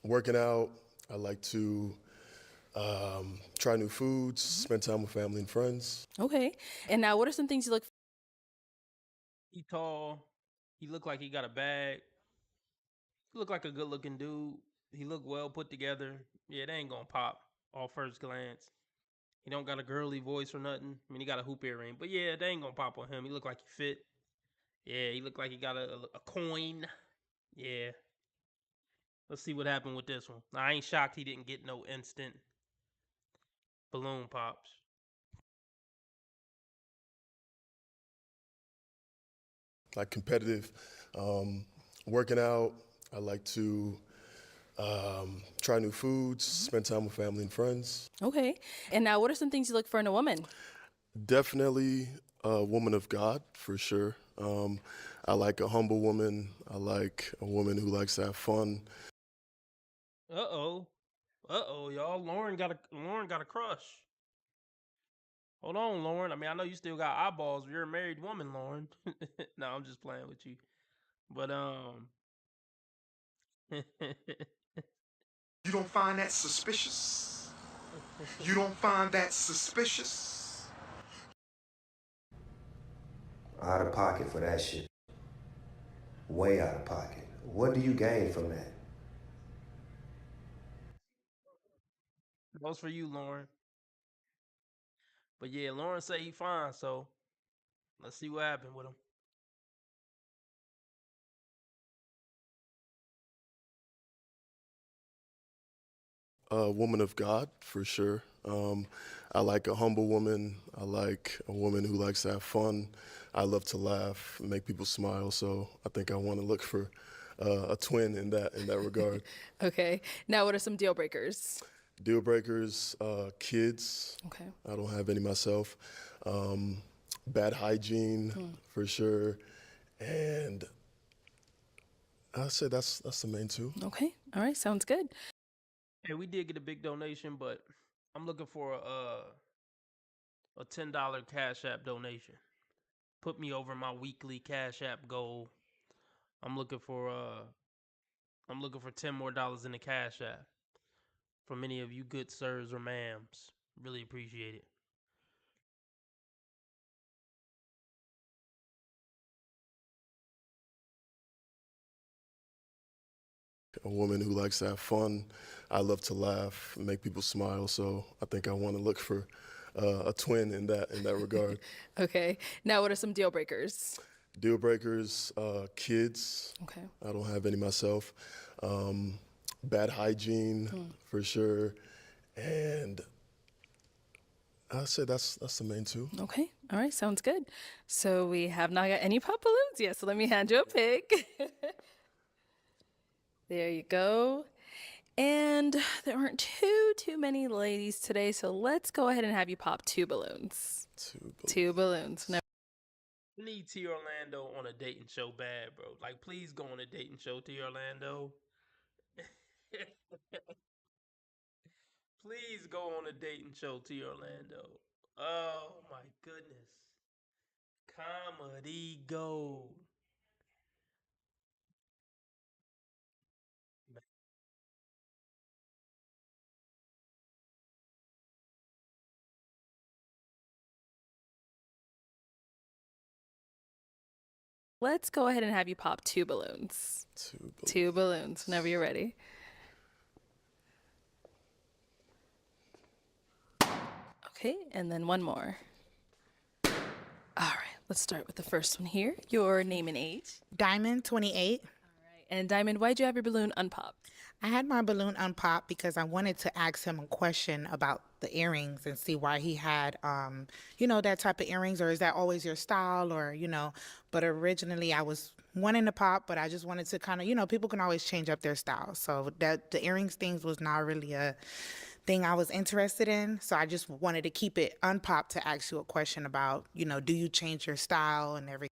Working out, I like to try new foods, spend time with family and friends. Okay. And now, what are some things you look for? He tall. He look like he got a bag. He look like a good looking dude. He look well put together. Yeah, they ain't gonna pop off first glance. He don't got a girly voice or nothing. I mean, he got a hoop earring, but yeah, they ain't gonna pop on him. He look like he fit. Yeah, he look like he got a coin. Yeah. Let's see what happened with this one. I ain't shocked he didn't get no instant balloon pops. Like competitive, working out. I like to try new foods, spend time with family and friends. Okay. And now, what are some things you look for in a woman? Definitely a woman of God, for sure. I like a humble woman. I like a woman who likes to have fun. Uh oh, y'all. Lauren got a crush. Hold on, Lauren. I mean, I know you still got eyeballs. You're a married woman, Lauren. No, I'm just playing with you. But You don't find that suspicious? You don't find that suspicious? Out of pocket for that shit. Way out of pocket. What do you gain from that? goes for you, Lauren. But yeah, Lauren say he fine, so let's see what happened with him. A woman of God, for sure. I like a humble woman. I like a woman who likes to have fun. I love to laugh, make people smile. So I think I want to look for a twin in that regard. Okay. Now, what are some deal breakers? Deal breakers, kids. Okay. I don't have any myself. Bad hygiene, for sure. And I'd say that's the main two. Okay. All right. Sounds good. Hey, we did get a big donation, but I'm looking for a $10 Cash App donation. Put me over my weekly Cash App goal. I'm looking for $10 more in the Cash App from any of you good sirs or ma'ams. Really appreciate it. A woman who likes to have fun. I love to laugh, make people smile. So I think I want to look for a twin in that regard. Okay. Now, what are some deal breakers? Deal breakers, kids. Okay. I don't have any myself. Bad hygiene, for sure. And I'd say that's the main two. Okay. All right. Sounds good. So we have not got any pop balloons yet. So let me hand you a pic. There you go. And there aren't too many ladies today, so let's go ahead and have you pop 2 balloons. 2 balloons. Now, I need T Orlando on a dating show bad, bro. Like, please go on a dating show, T Orlando. Please go on a dating show, T Orlando. Oh my goodness. Comedy gold. Let's go ahead and have you pop two balloons. Two balloons, whenever you're ready. Okay, and then one more. All right, let's start with the first one here. Your name and age. Diamond, 28. And Diamond, why'd you have your balloon unpopped? I had my balloon unpopped because I wanted to ask him a question about the earrings and see why he had, that type of earrings, or is that always your style, or, but originally I was wanting to pop, but I just wanted to kind of, people can always change up their style. So that the earrings things was not really a thing I was interested in. So I just wanted to keep it unpopped to ask you a question about, do you change your style and everything?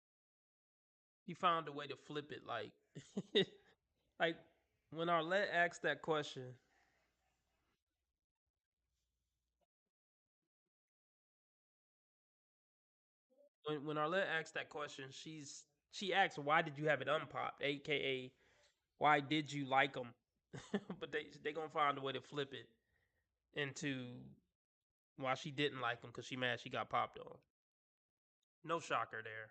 You found a way to flip it, like, like when Arlette asked that question. When Arlette asked that question, she asked, "Why did you have it unpopped?" AKA, why did you like them? But they gonna find a way to flip it into why she didn't like them because she mad she got popped on. No shocker there.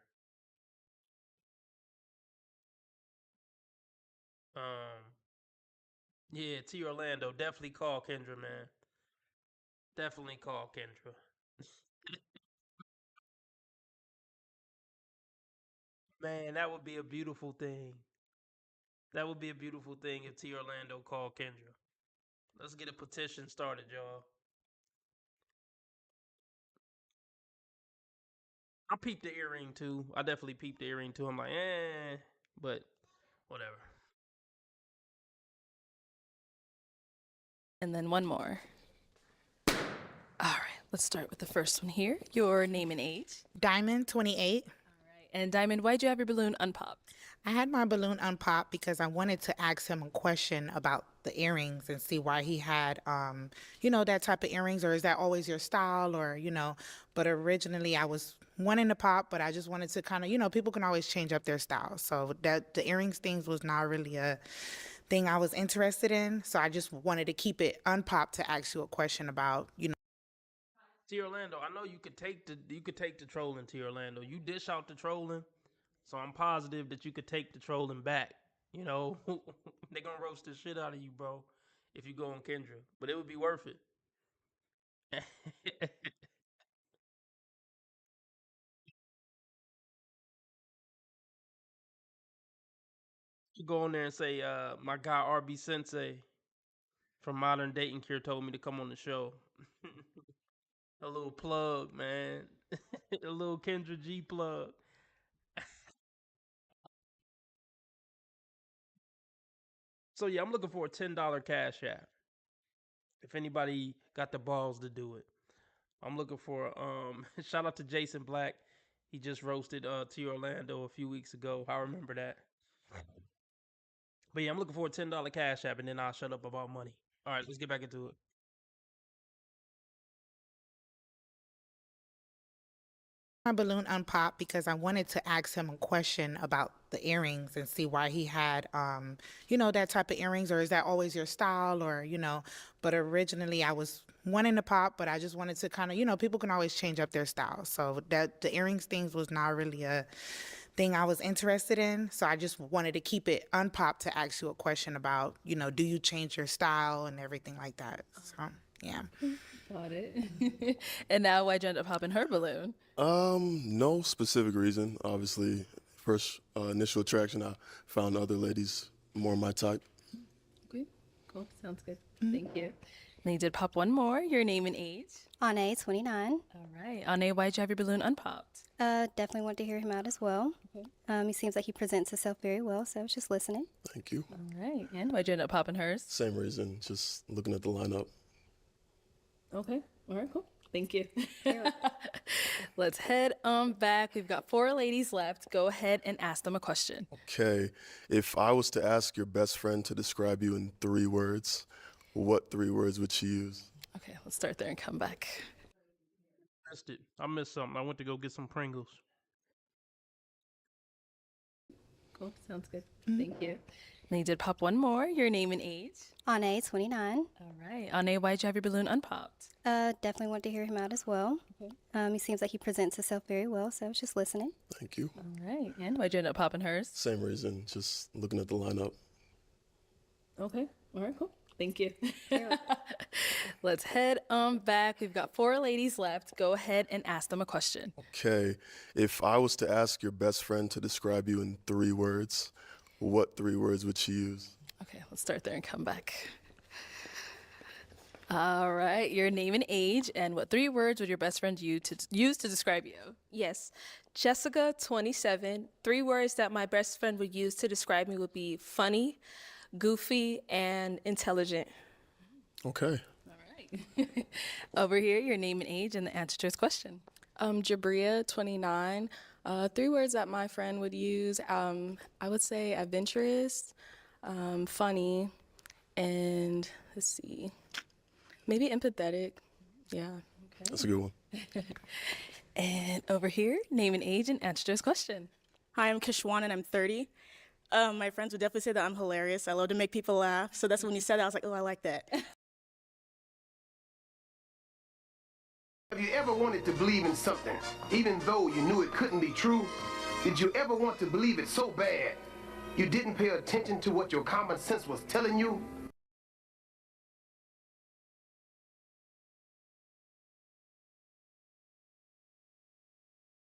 Yeah, T Orlando, definitely call Kendra, man. Definitely call Kendra. Man, that would be a beautiful thing. That would be a beautiful thing if T Orlando called Kendra. Let's get a petition started, y'all. I peeped the earring too. I definitely peeped the earring too. I'm like, but whatever. And then one more. All right, let's start with the first one here. Your name and age. Diamond, 28. And Diamond, why'd you have your balloon unpopped? I had my balloon unpopped because I wanted to ask him a question about the earrings and see why he had, that type of earrings, or is that always your style, or, but originally I was wanting to pop, but I just wanted to kind of, people can always change up their style. So that the earrings things was not really a thing I was interested in. So I just wanted to keep it unpopped to ask you a question about, T Orlando, I know you could take the trolling, T Orlando. You dish out the trolling, so I'm positive that you could take the trolling back. You know, they gonna roast the shit out of you, bro, if you go on Kendra. But it would be worth it. You go on there and say, my guy RB Sensei from Modern Dating Cure told me to come on the show. A little plug, man. A little Kendra G plug. So yeah, I'm looking for a $10 cash app. If anybody got the balls to do it. I'm looking for shout out to Jason Black. He just roasted T Orlando a few weeks ago. I remember that. But yeah, I'm looking for a $10 cash app and then I'll shut up about money. All right, let's get back into it. my balloon unpopped because I wanted to ask him a question about the earrings and see why he had, that type of earrings, or is that always your style, or, but originally I was wanting to pop, but I just wanted to kind of, people can always change up their style. So that the earrings things was not really a thing I was interested in. So I just wanted to keep it unpopped to ask you a question about, do you change your style and everything like that. So, yeah. Got it. And now why'd you end up popping her balloon? No specific reason. Obviously, first initial attraction, I found other ladies more my type. Okay, cool. Sounds good. Thank you. And you did pop one more. Your name and age. Ane, 29. All right. Ane, why'd you have your balloon unpopped? Definitely want to hear him out as well. Okay. He seems like he presents himself very well, so I was just listening. Thank you. All right. And why'd you end up popping hers? Same reason, just looking at the lineup. Okay. All right, cool. Thank you. Let's head on back. We've got 4 ladies left. Go ahead and ask them a question. Okay. If I was to ask your best friend to describe you in 3 words, what 3 words would she use? Okay, let's start there and come back. missed it. I missed something. I went to go get some Pringles. Cool. Sounds good. Thank you. And you did pop one more. Your name and age. Ane, 29. All right. Ane, why'd you have your balloon unpopped? Definitely want to hear him out as well. He seems like he presents himself very well, so I was just listening. Thank you. All right. And why'd you end up popping hers? Same reason, just looking at the lineup. Okay. All right, cool. Thank you. Let's head on back. We've got 4 ladies left. Go ahead and ask them a question. Okay, if I was to ask your best friend to describe you in 3 words, what 3 words would she use? Okay, let's start there and come back. All right, your name and age, and what 3 words would your best friend use to describe you? Yes. Jessica, 27. 3 words that my best friend would use to describe me would be funny, goofy, and intelligent. Okay. Over here, your name and age, and the answer to his question. Jabria, 29. 3 words that my friend would use. I would say adventurous, funny, and let's see, maybe empathetic. Yeah. Okay. That's a good one. And over here, name and age, and answer to his question. Hi, I'm Kishwan and I'm 30. My friends would definitely say that I'm hilarious. I love to make people laugh. So that's when you said that, I was like, oh, I like that. Have you ever wanted to believe in something, even though you knew it couldn't be true? Did you ever want to believe it so bad, you didn't pay attention to what your common sense was telling you?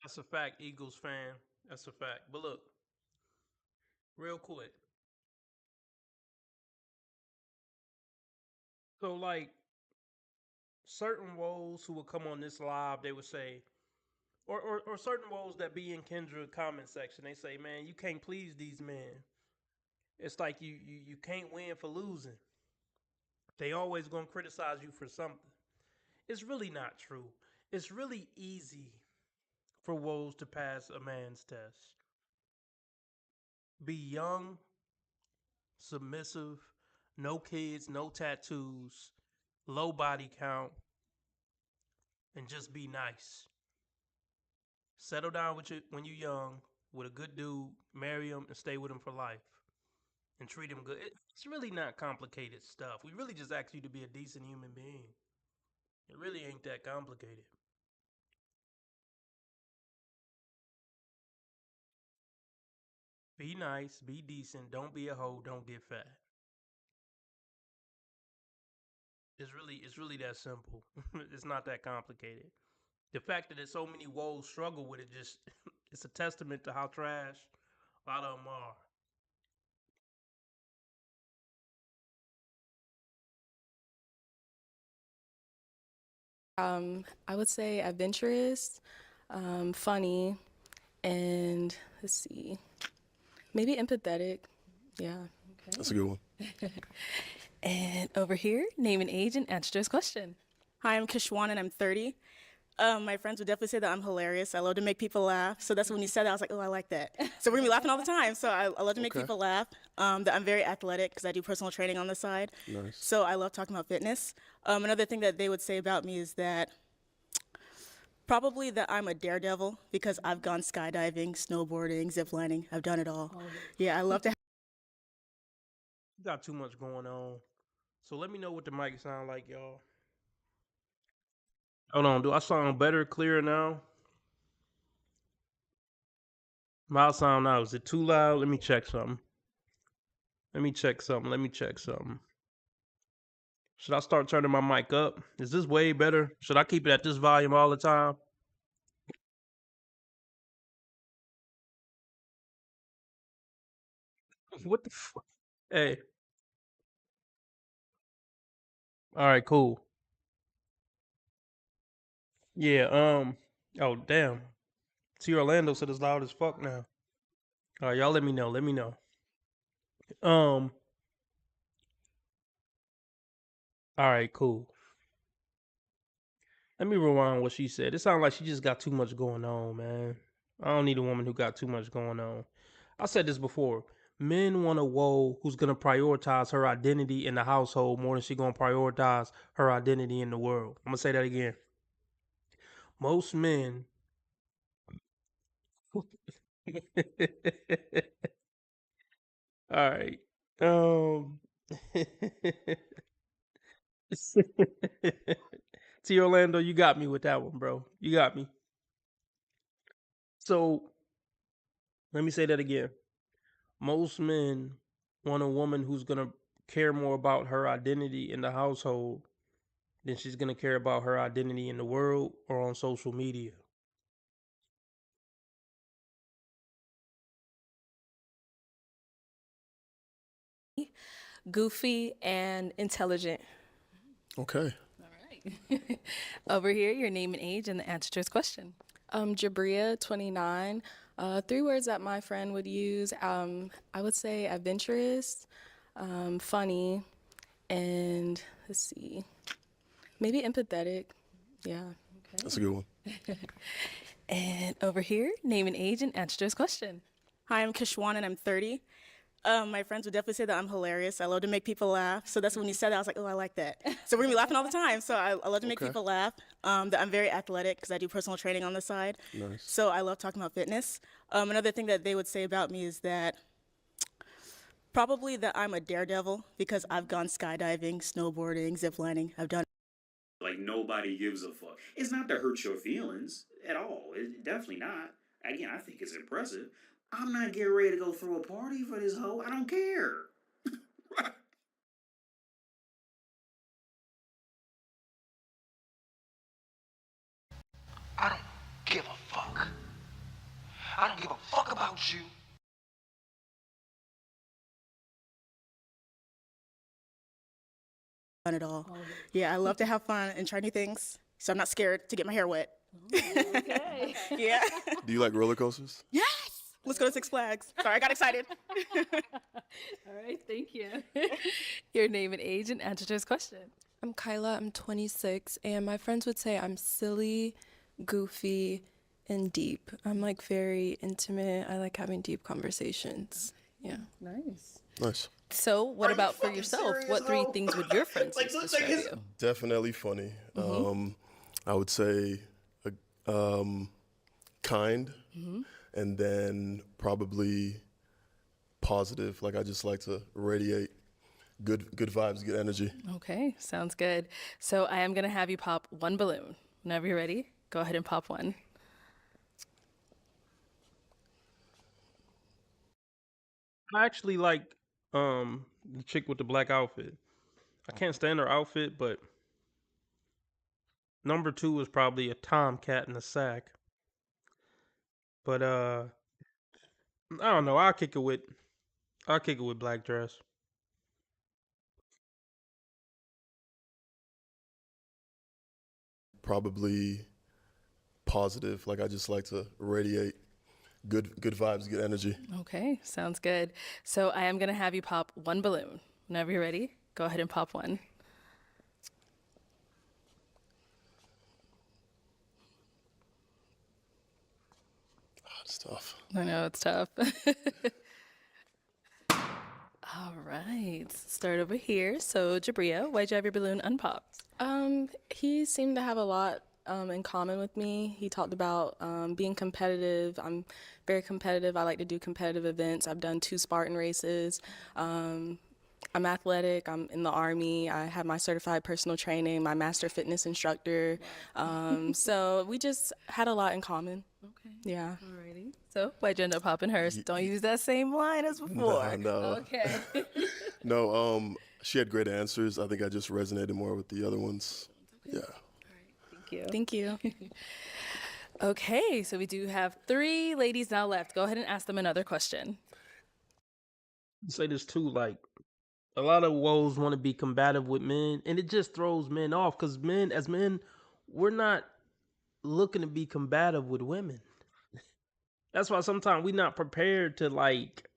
That's a fact, Eagles fan. That's a fact. But look, real quick. So, like, certain woes who would come on this live, they would say, or certain woes that be in Kendra comment section, they say, man, you can't please these men. It's like you can't win for losing. They always gonna criticize you for something. It's really not true. It's really easy for woes to pass a man's test. Be young, submissive, no kids, no tattoos, low body count, and just be nice. Settle down with you when you're young with a good dude, marry him, and stay with him for life. And treat him good. It's really not complicated stuff. We really just ask you to be a decent human being. It really ain't that complicated. Be nice, be decent, don't be a hoe, don't get fat. It's really that simple. It's not that complicated. The fact that there's so many woes struggle with it just it's a testament to how trash a lot of them are. I would say adventurous, funny, and let's see, maybe empathetic. Yeah. Okay. That's a good one. And over here, name and age, and answer to his question. Hi, I'm Kishwan and I'm 30. My friends would definitely say that I'm hilarious. I love to make people laugh. So that's when you said that, I was like, oh, I like that. So we're gonna be laughing all the time. So I love to make people laugh. That I'm very athletic because I do personal training on the side. Nice. So I love talking about fitness. Another thing that they would say about me is that probably that I'm a daredevil because I've gone skydiving, snowboarding, ziplining. I've done it all. Yeah, I love to. You got too much going on. So let me know what the mic sound like, y'all. Hold on, do I sound better, clearer now? My sound now, is it too loud? Let me check something. Let me check something. Should I start turning my mic up? Is this way better? Should I keep it at this volume all the time? What the fuck? Hey. All right, cool. Yeah, oh damn. T Orlando said it's loud as fuck now. All right, y'all let me know. All right, cool. Let me rewind what she said. It sounds like she just got too much going on, man. I don't need a woman who got too much going on. I said this before. Men want a woe who's gonna prioritize her identity in the household more than she gonna prioritize her identity in the world. I'm gonna say that again. Most men. All right. Um. T Orlando, you got me with that one, bro. You got me. So let me say that again. Most men want a woman who's gonna care more about her identity in the household than she's gonna care about her identity in the world or on social media. Goofy and intelligent. Okay. Over here, your name and age and the answer to his question. Jabria, 29. Three words that my friend would use. I would say adventurous, funny, and let's see, maybe empathetic. Yeah. That's a good one. And over here, name and age and answer to his question. Hi, I'm Kishwan and I'm 30. My friends would definitely say that I'm hilarious. I love to make people laugh. So that's when you said that, I was like, oh, I like that. So we're gonna be laughing all the time. So I love to make Okay. people laugh. That I'm very athletic because I do personal training on the side. Nice. So I love talking about fitness. Another thing that they would say about me is that probably that I'm a daredevil because I've gone skydiving, snowboarding, ziplining. I've done. Like nobody gives a fuck. It's not to hurt your feelings at all. It definitely not. Again, I think it's impressive. I'm not getting ready to go throw a party for this hoe. I don't care. I don't give a fuck. I don't give a fuck about you. Fun at all. Yeah, I love to have fun and try new things. So I'm not scared to get my hair wet. Okay. Yeah. Do you like roller coasters? Yes. Let's go to Six Flags. Sorry, I got excited. All right, thank you. Your name and age and answer to his question. I'm Kyla, I'm 26, and my friends would say I'm silly, goofy, and deep. I'm like very intimate. I like having deep conversations. Yeah. Nice. Nice. So, what about for yourself? What three things would your friends use to describe you? Definitely funny. I would say kind, and then probably positive. Like I just like to radiate good vibes, good energy. Okay, sounds good. So, I am going to have you pop one balloon. Whenever you're ready, go ahead and pop one. I actually like the chick with the black outfit. I can't stand her outfit, but number two is probably a tomcat in a sack. But I don't know. I'll kick it with black dress. Probably positive. Like I just like to radiate good vibes, good energy. Okay, sounds good. So, I am going to have you pop one balloon. Whenever you're ready, go ahead and pop one. It's tough. I know it's tough. All right, start over here. So, Jabria, why'd you have your balloon unpopped? He seemed to have a lot in common with me. He talked about being competitive. I'm very competitive. I like to do competitive events. I've done 2 Spartan races. I'm athletic. I'm in the Army. I have my certified personal training, my master fitness instructor. So we just had a lot in common. Okay. Yeah. Alrighty. So, why'd you end up popping hers? Don't use that same line as before. No. Okay. No, she had great answers. I think I just resonated more with the other ones. Yeah. Thank you. Thank you. Okay, so we do have 3 ladies now left. Go ahead and ask them another question. Say this too, like a lot of woes want to be combative with men, and it just throws men off because as men, we're not looking to be combative with women. That's why sometimes we're not prepared to like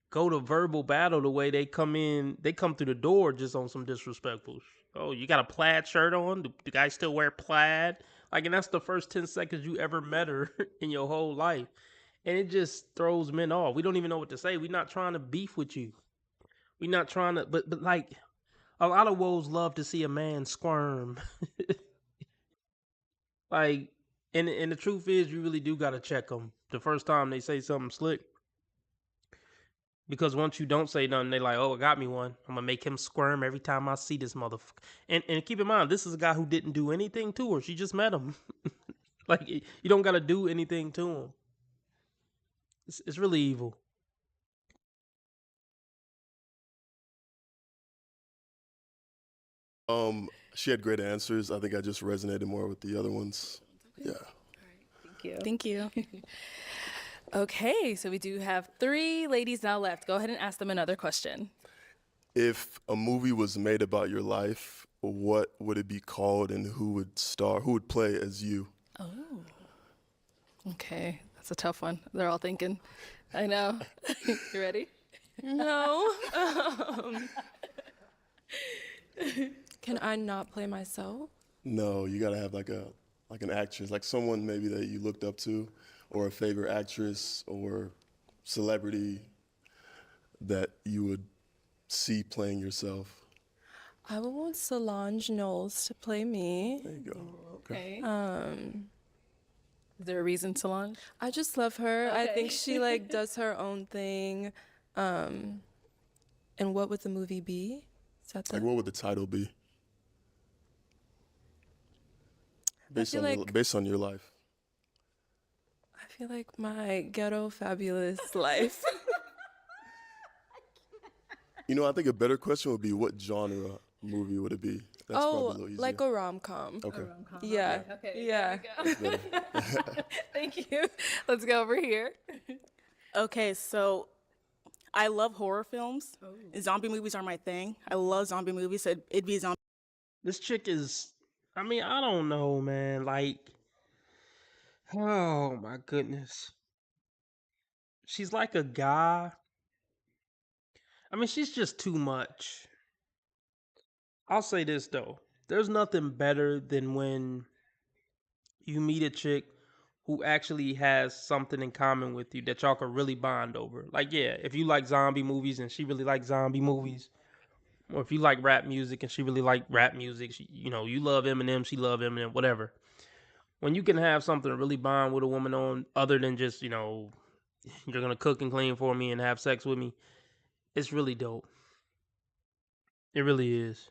go to verbal battle the way they come through the door just on some disrespectful. Oh, you got a plaid shirt on? Do the guy still wear plaid? Like, and that's the first 10 seconds you ever met her in your whole life. And it just throws men off. We don't even know what to say. We're not trying to beef with you. We're not trying to, but like, a lot of woes love to see a man squirm. Like, and the truth is, you really do gotta check them the first time they say something slick. Because once you don't say nothing, they like, oh, it got me one. I'm gonna make him squirm every time I see this motherfucker. And keep in mind, this is a guy who didn't do anything to her. She just met him. Like, you don't gotta do anything to him. It's really evil. She had great answers. I think I just resonated more with the other ones. Yeah. Thank you. Thank you. Okay, so we do have 3 ladies now left. Go ahead and ask them another question. If a movie was made about your life, what would it be called and who would star? Who would play as you? Oh. Okay, that's a tough one. They're all thinking. I know. You ready? No. Can I not play myself? No, you gotta have like an actress, like someone maybe that you looked up to, or a favorite actress or celebrity that you would see playing yourself. I would want Solange Knowles to play me. There you go. Okay. Is there a reason, Solange? I just love her. I Okay. think she like does her own thing. And what would the movie be? Is that Like, what would the title be? Based feel on like- based on your life. I feel like my ghetto fabulous life. You know, I think a better question would be, what genre movie would it be? That's probably a little easier. Like a rom-com. Okay. Yeah. Okay. Yeah. That's better. Thank you. Let's go over here. Okay, so I love horror films. Zombie movies are my thing. I love zombie movies, so it'd be a zombie. This chick is, I mean, I don't know, man. Like, oh my goodness. She's like a guy. I mean, she's just too much. I'll say this though. There's nothing better than when you meet a chick who actually has something in common with you that y'all can really bond over. Like, yeah, if you like zombie movies and she really likes zombie movies, or if you like rap music and she really like rap music, you know, you love Eminem, she love Eminem, whatever. When you can have something to really bond with a woman on, other than just, you know, you're gonna cook and clean for me and have sex with me, it's really dope. It really is.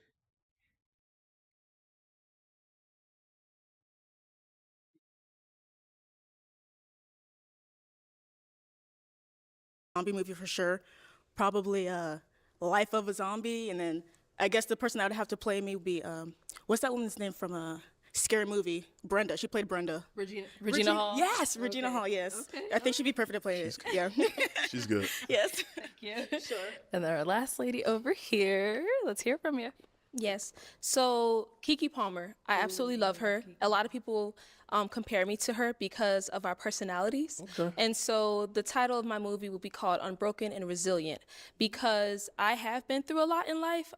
Zombie movie for sure. Probably Life of a Zombie, and then I guess the person that would have to play me would be what's that woman's name from a scary movie? Brenda. She played Brenda. Regina Hall? Yes, Regina Hall. Yes. I think she'd be perfect to play it. Yeah. She's good. Yes. Thank you. Sure. And then our last lady over here. Let's hear from you. Yes. So Keke Palmer, I absolutely love her. A lot of people compare me to her because of our personalities. Okay. And so the title of my movie will be called Unbroken and Resilient, because I have been through a lot in life,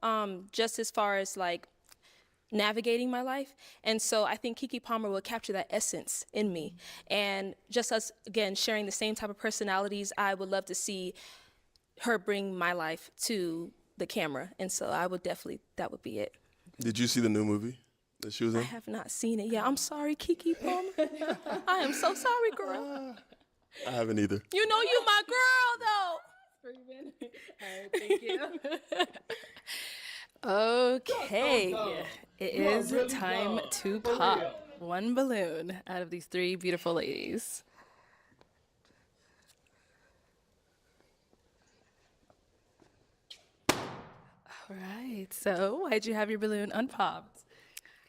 just as far as like navigating my life. And so I think Keke Palmer will capture that essence in me. And just us, again, sharing the same type of personalities, I would love to see her bring my life to the camera. And so I would definitely, that would be it. Did you see the new movie that she was in? I have not seen it yet. I'm sorry, Keke Palmer. I am so sorry, girl. I haven't either. You know you my girl, though. Thank you. Okay, it is time to pop one balloon out of these 3 beautiful ladies. All right, so why'd you have your balloon unpopped?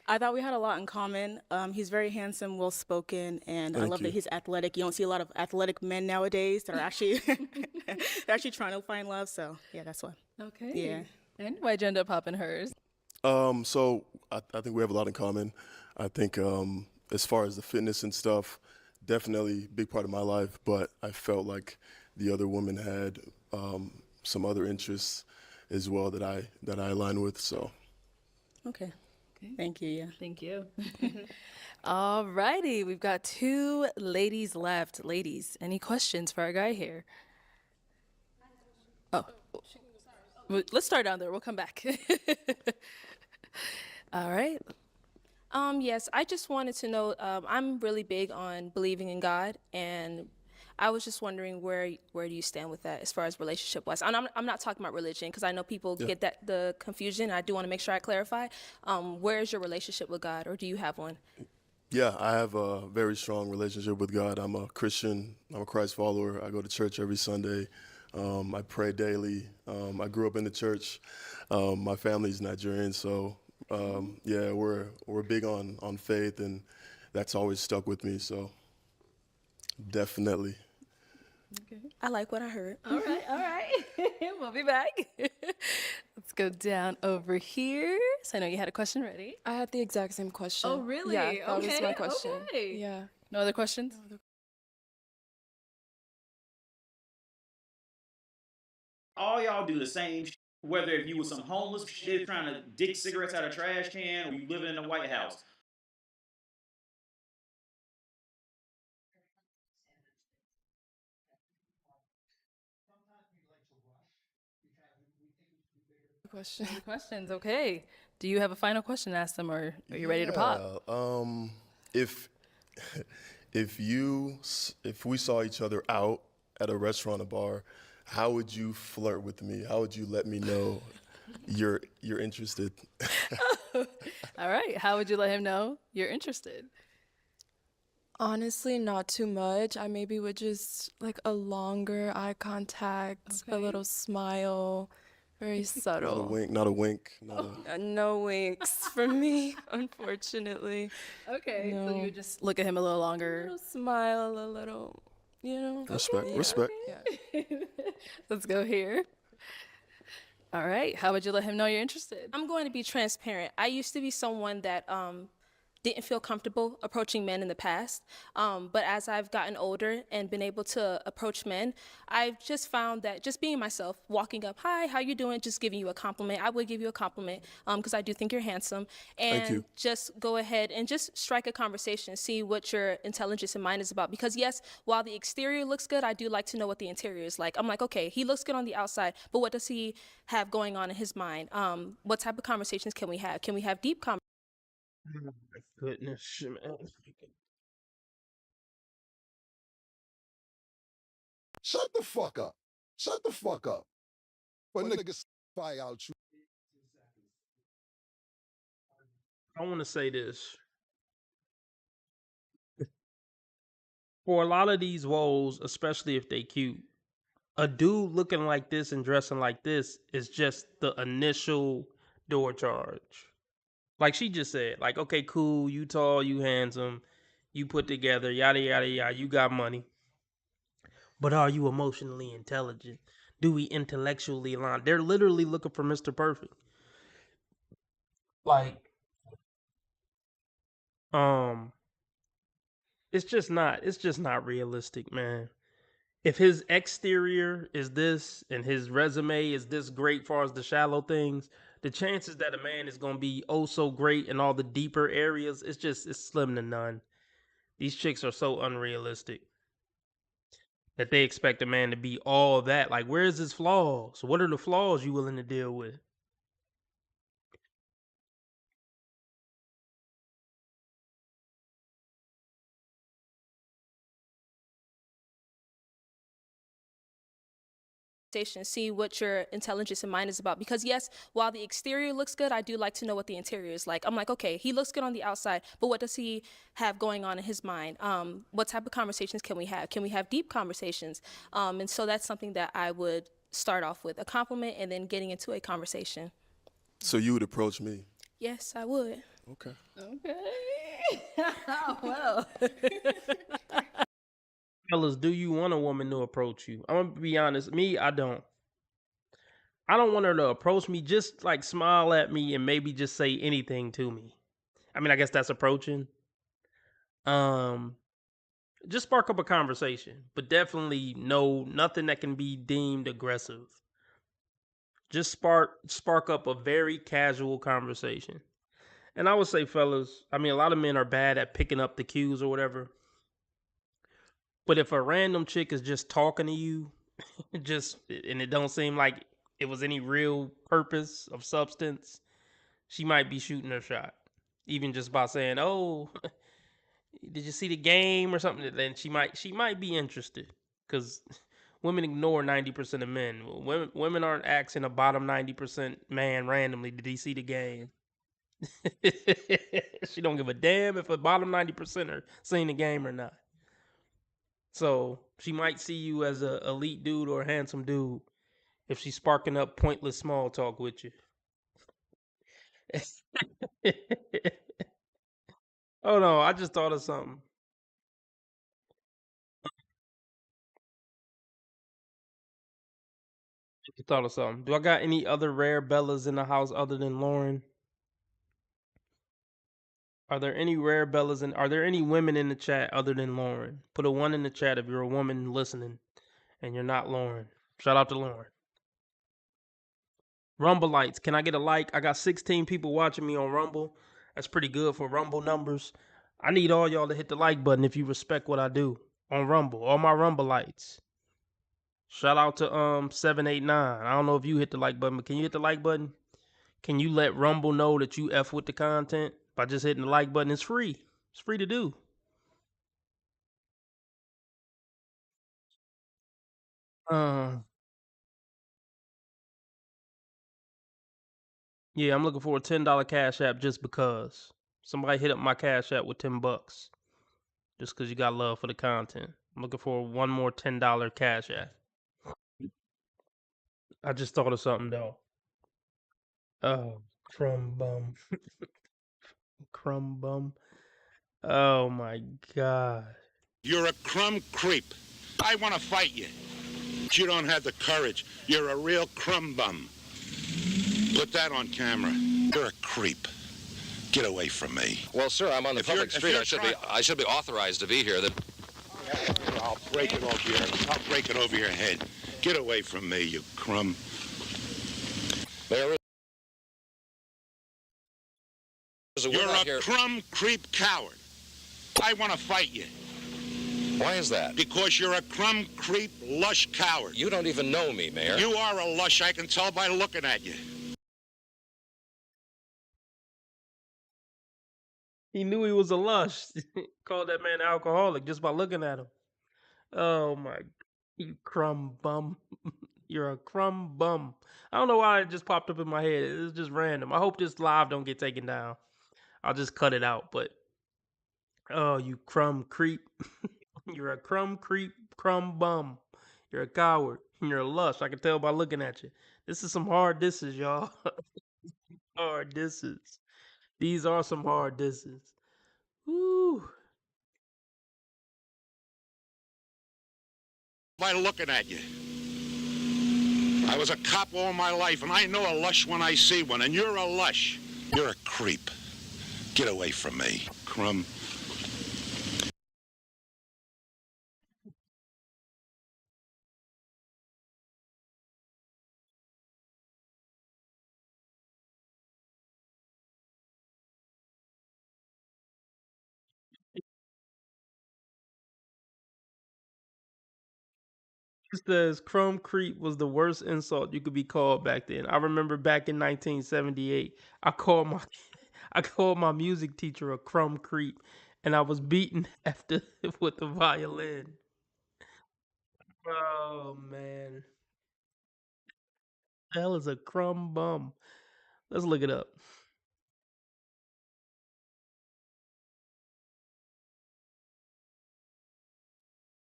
I thought we had a lot in common. He's very handsome, well-spoken, and I Thank love you. that he's athletic. You don't see a lot of athletic men nowadays that are actually they're actually trying to find love. So yeah, that's why. Okay. Yeah. And why'd you end up popping hers? So I think we have a lot in common. I think as far as the fitness and stuff, definitely a big part of my life, but I felt like the other woman had some other interests as well that I align with. So Okay. Thank you. Yeah. Thank you. All righty, we've got 2 ladies left. Ladies, any questions for our guy here? Oh, let's start down there. We'll come back. All right. Yes, I just wanted to know. I'm really big on believing in God, and I was just wondering where do you stand with that as far as relationship wise? And I'm not talking about religion because I know people Yeah. get that the confusion. I do want to make sure I clarify. Where is your relationship with God, or do you have one? Yeah, I have a very strong relationship with God. I'm a Christian. I'm a Christ follower. I go to church every Sunday. I pray daily. I grew up in the church. My family's Nigerian, so yeah, we're big on faith, and that's always stuck with me. So definitely. I like what I heard. All right, all right. We'll be back. Let's go down over here. So I know you had a question ready. I had the exact same question. Oh, really? Yeah, that was my Okay, question. okay. Yeah. No other questions? All y'all do the same shit. Whether if you was some homeless shit trying to dick cigarettes out of a trash can or you living in the White House. Question. Any questions? Okay. Do you have a final question to ask them, or are you ready to pop? Yeah. If if we saw each other out at a restaurant or bar, how would you flirt with me? How would you let me know you're interested? All right. How would you let him know you're interested? Honestly, not too much. I maybe would just like a longer eye contact, a little smile, very subtle. Not a wink, not a wink, not a... No winks for me, unfortunately. Okay. No. So you would just look at him a little longer. A little smile, a little, Respect, yeah, respect. Yeah. Let's go here. All right. How would you let him know you're interested? I'm going to be transparent. I used to be someone that didn't feel comfortable approaching men in the past. But as I've gotten older and been able to approach men, I've just found that just being myself, walking up, hi, how you doing? Just giving you a compliment. I would give you a compliment because I do think you're handsome. And Thank you. just go ahead and just strike a conversation, see what your intelligence and mind is about. Because yes, while the exterior looks good, I do like to know what the interior is like. I'm like, okay, he looks good on the outside, but what does he have going on in his mind? What type of conversations can we have? Can we have deep conversations? Oh my goodness, man. Shut the fuck up. Shut the fuck up. For niggas fire out you. I want to say this. For a lot of these woes, especially if they cute, a dude looking like this and dressing like this is just the initial door charge. Like she just said, like, okay, cool, you tall, you handsome, you put together, yada yada yada, you got money. But are you emotionally intelligent? Do we intellectually align? They're literally looking for Mr. Perfect. Like, um, it's just not realistic, man. If his exterior is this and his resume is this great far as the shallow things, the chances that a man is gonna be oh so great in all the deeper areas, it's slim to none. These chicks are so unrealistic that they expect a man to be all that. Like, where's his flaws? What are the flaws you willing to deal with? See what your intelligence and mind is about. Because yes, while the exterior looks good, I do like to know what the interior is like. I'm like, okay, he looks good on the outside, but what does he have going on in his mind? What type of conversations can we have? Can we have deep conversations? And so that's something that I would start off with, a compliment and then getting into a conversation. So you would approach me? Yes, I would. Okay. Okay. Well. Fellas, do you want a woman to approach you? I'm gonna be honest. Me, I don't. I don't want her to approach me. Just like smile at me and maybe just say anything to me. I mean, I guess that's approaching. Um, just spark up a conversation, but definitely no nothing that can be deemed aggressive. Just spark up a very casual conversation. And I would say, fellas, I mean, a lot of men are bad at picking up the cues or whatever. But if a random chick is just talking to you, just and it don't seem like it was any real purpose of substance, she might be shooting her shot. even just by saying, "Oh, did you see the game or something?" Then she might be interested because women ignore 90% of men. Women aren't asking a bottom 90% man randomly, "Did he see the game?" She don't give a damn if a bottom 90% are seeing the game or not. So she might see you as a elite dude or a handsome dude if she's sparking up pointless small talk with you. Oh no, I just thought of something. Just thought of something. Do I got any other rare Bellas in the house other than Lauren? Are there any rare Bellas and are there any women in the chat other than Lauren? Put a one in the chat if you're a woman listening and you're not Lauren. Shout out to Lauren. Rumble lights. Can I get a like? I got 16 people watching me on Rumble. That's pretty good for Rumble numbers. I need all y'all to hit the like button if you respect what I do on Rumble. All my Rumble lights. Shout out to 789. I don't know if you hit the like button, but can you hit the like button? Can you let Rumble know that you F with the content by just hitting the like button? It's free. It's free to do. Yeah, I'm looking for a $10 cash app just because. Somebody hit up my cash app with $10. Just because you got love for the content. I'm looking for one more $10 cash app. I just thought of something though. Oh, crumb bum. Crumb bum. Oh my god. You're a crumb creep. I want to fight you. But you don't have the courage. You're a real crumb bum. Put that on camera. You're a creep. Get away from me. Well, sir, I'm on the public street. I should be authorized to be here. I'll break it over your. I'll break it over your head. Get away from me, you crumb. You're a crumb creep coward. I want to fight you. Why is that? Because you're a crumb creep lush coward. You don't even know me, Mayor. You are a lush. I can tell by looking at you. He knew he was a lush. Called that man alcoholic just by looking at him. Oh my, you crumb bum. You're a crumb bum. I don't know why it just popped up in my head. It's just random. I hope this live don't get taken down. I'll just cut it out. But oh, you crumb creep. You're a crumb creep, crumb bum. You're a coward. You're a lush. I can tell by looking at you. This is some hard disses, y'all. Hard disses. These are some hard disses. Woo. By looking at you. I was a cop all my life, and I know a lush when I see one, and you're a lush. You're a creep. Get away from me, crumb. It says crumb creep was the worst insult you could be called back then. I remember back in 1978, I called my music teacher a crumb creep, and I was beaten after with the violin. Oh man, hell is a crumb bum. Let's look it up.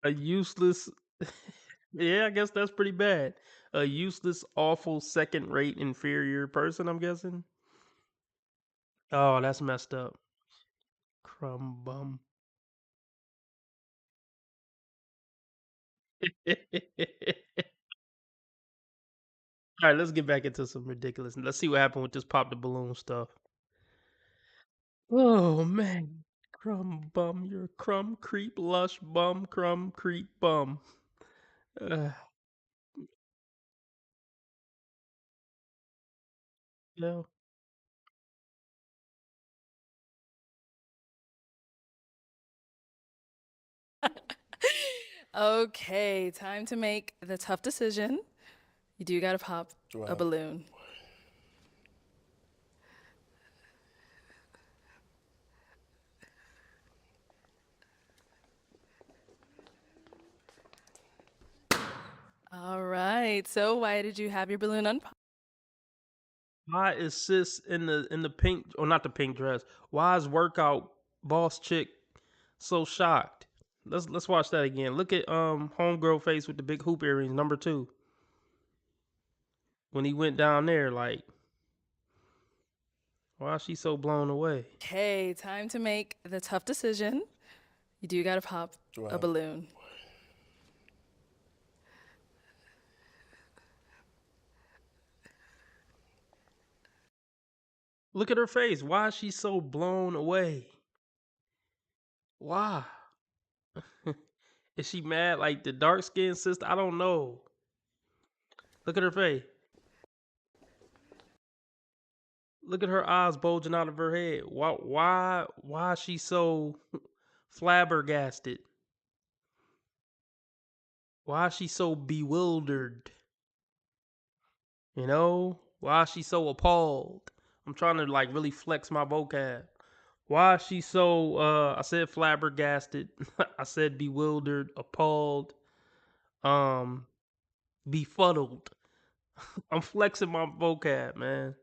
A useless. Yeah, I guess that's pretty bad. A useless, awful, second-rate, inferior person. I'm guessing. Oh, that's messed up. Crumb bum. All right, let's get back into some ridiculous. Let's see what happened with this pop the balloon stuff. Oh man, crumb bum, you're a crumb creep lush bum, crumb creep bum. Uh, no. Okay, time to make the tough decision. You do gotta pop a balloon. right. So why did you have your balloon unpopped? Why is sis in the pink, or not the pink dress? Why is workout boss chick so shocked? Let's watch that again. Look at homegirl face with the big hoop earrings, number 2. When he went down there, like, why is she so blown away? Okay, time to make the tough decision. You do gotta pop a balloon. Look at her face. Why is she so blown away? Why? Is she mad like the dark skinned sister? I don't know. Look at her face. Look at her eyes bulging out of her head. Why is she so flabbergasted? Why is she so bewildered? You know? Why is she so appalled? I'm trying to like really flex my vocab. Why is she so I said flabbergasted. I said bewildered, appalled, befuddled. I'm flexing my vocab, man.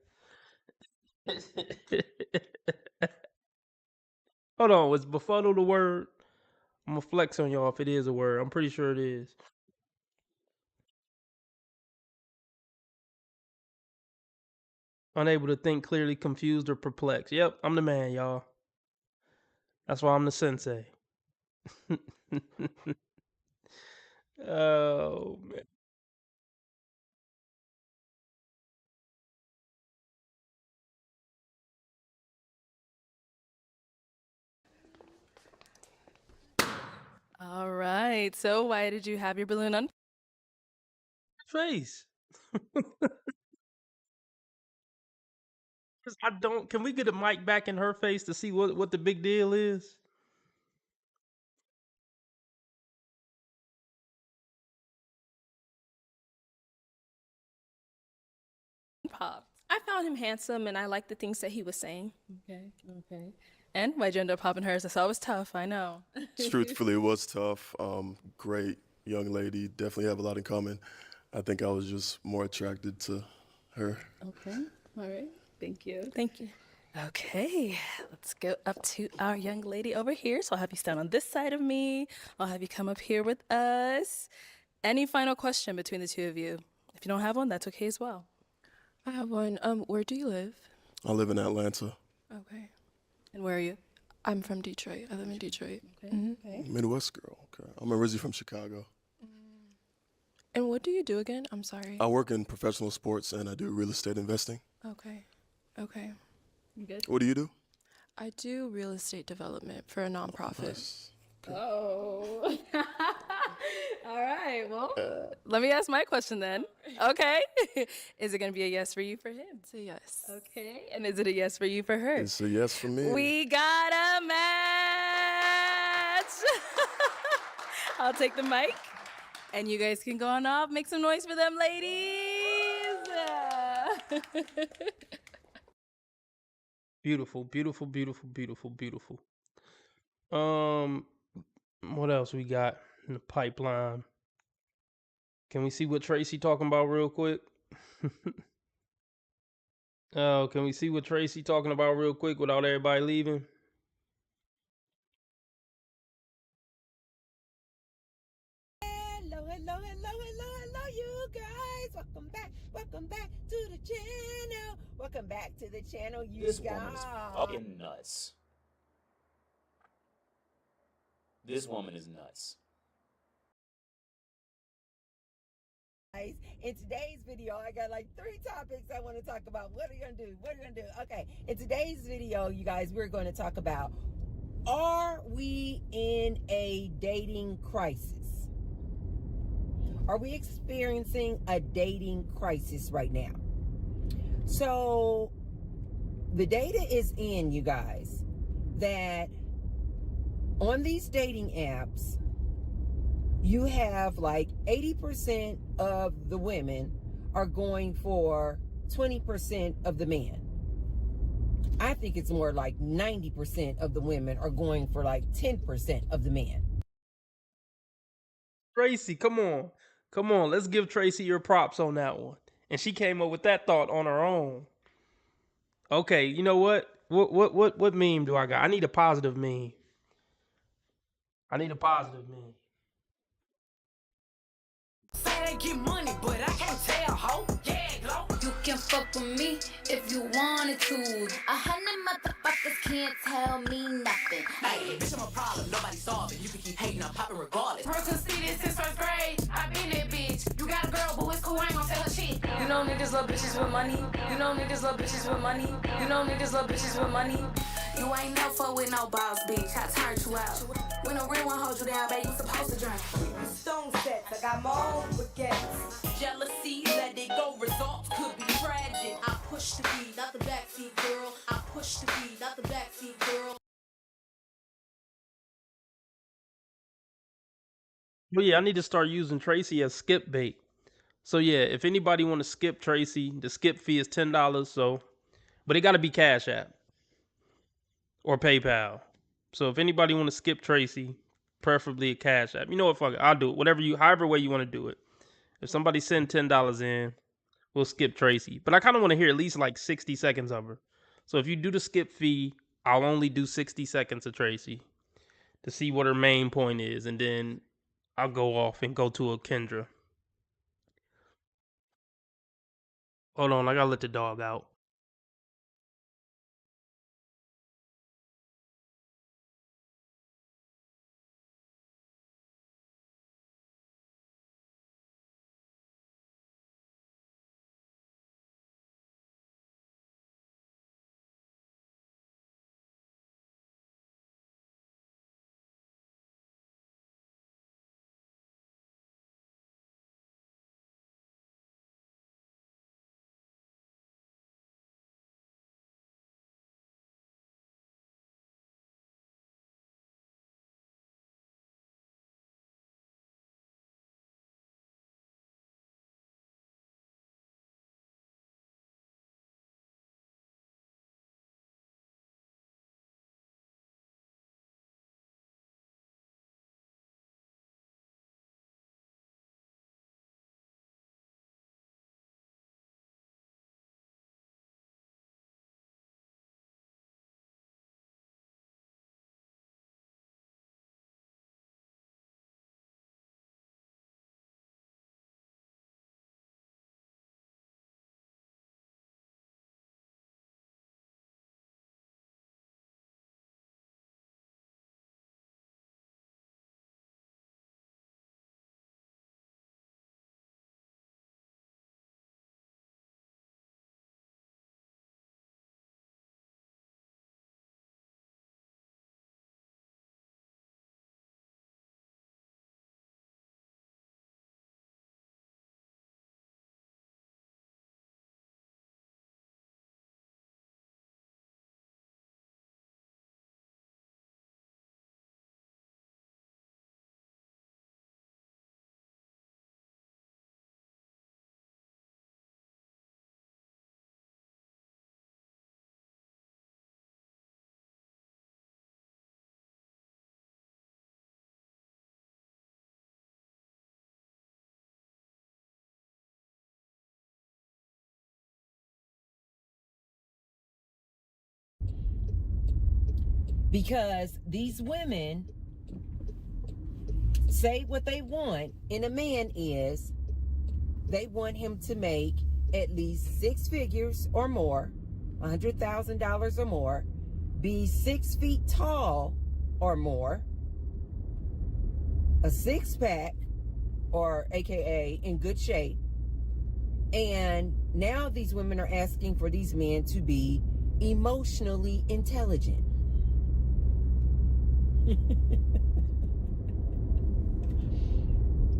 Hold on, is befuddled a word? I'm gonna flex on y'all if it is a word. I'm pretty sure it is. Unable to think clearly, confused, or perplexed. Yep, I'm the man, y'all. That's why I'm the sensei. Oh, man. All right. So why did you have your balloon unpopped? Face. I don't. Can we get a mic back in her face to see what the big deal is? Popped. I found him handsome and I liked the things that he was saying. Okay. And why'd you end up popping hers? I saw it was tough, I know. Truthfully, it was tough. Great young lady. Definitely have a lot in common. I think I was just more attracted to her. Okay. All right. Thank you. Thank you. Okay, let's go up to our young lady over here. So I'll have you stand on this side of me. I'll have you come up here with us. Any final question between the two of you? If you don't have one, that's okay as well. I have one. Where do you live? I live in Atlanta. Okay. And where are you? I'm from Detroit. I live in Detroit. Okay. Okay. Midwest girl. Okay. I'm originally from Chicago. And what do you do again? I'm sorry. I work in professional sports and I do real estate investing. Okay. Okay. You good? What do you do? I do real estate development for a nonprofit. Nice. Oh. All right. Well, let me ask my question then. Okay. Is it going to be a yes for you for him? It's a yes. Okay. And is it a yes for you for her? It's a yes for me. We got a match. I'll take the mic. And you guys can go on off. Make some noise for them, ladies. Beautiful, beautiful, beautiful, beautiful, beautiful. What else we got in the pipeline? Can we see what Tracy talking about real quick? Oh, can we see what Tracy talking about real quick without everybody leaving? Hello, you guys. Welcome back to the channel. Welcome back to the channel, you This guys. woman is fucking nuts. This woman is nuts. In today's video, I got like 3 topics I want to talk about. What are you going to do? What are you going to do? Okay, in today's video, you guys, we're going to talk about, are we in a dating crisis? Are we experiencing a dating crisis right now? So the data is in, you guys, that on these dating apps, you have like 80% of the women are going for 20% of the men. I think it's more like 90% of the women are going for like 10% of the men. Tracy, come on. Come on, let's give Tracy your props on that one. And she came up with that thought on her own. Okay, you know what? What meme do I got? I need a positive meme. I need a positive meme. Say they get money, but I can't tell, ho. Yeah, glow. You can fuck with me if you wanted to. 100 motherfuckers can't tell me nothing. Hey, bitch, I'm a problem. Nobody solve it. You can keep hating, I'm popping regardless. Person see this since first grade. I been that bitch. You got a girl, but it's cool. I ain't gon' tell her shit. You know niggas love bitches with money. You know niggas love bitches with money. You know niggas love bitches with money. You ain't no fuck with no boss, bitch. I turned you out. When a real one hold you down, baby, you supposed to drink. Stone sets, I got my own baguettes. Jealousy, let it go. Results could be tragic. I push the beat, not the backseat girl. I push the beat, not the backseat girl. But yeah, I need to start using Tracy as skip bait. So yeah, if anybody want to skip Tracy, the skip fee is $10. So, but it got to be Cash App or PayPal. So if anybody want to skip Tracy, preferably a Cash App. You know what? Fuck it, I'll do it. However way you want to do it. If somebody send $10 in, we'll skip Tracy. But I kind of want to hear at least like 60 seconds of her. So if you do the skip fee, I'll only do 60 seconds of Tracy to see what her main point is, and then I'll go off and go to a Kendra. Hold on, I gotta let the dog out. Because these women say what they want in a man is they want him to make at least six figures or more, $100,000 or more, be 6 feet tall or more, a six pack or AKA in good shape. And now these women are asking for these men to be emotionally intelligent.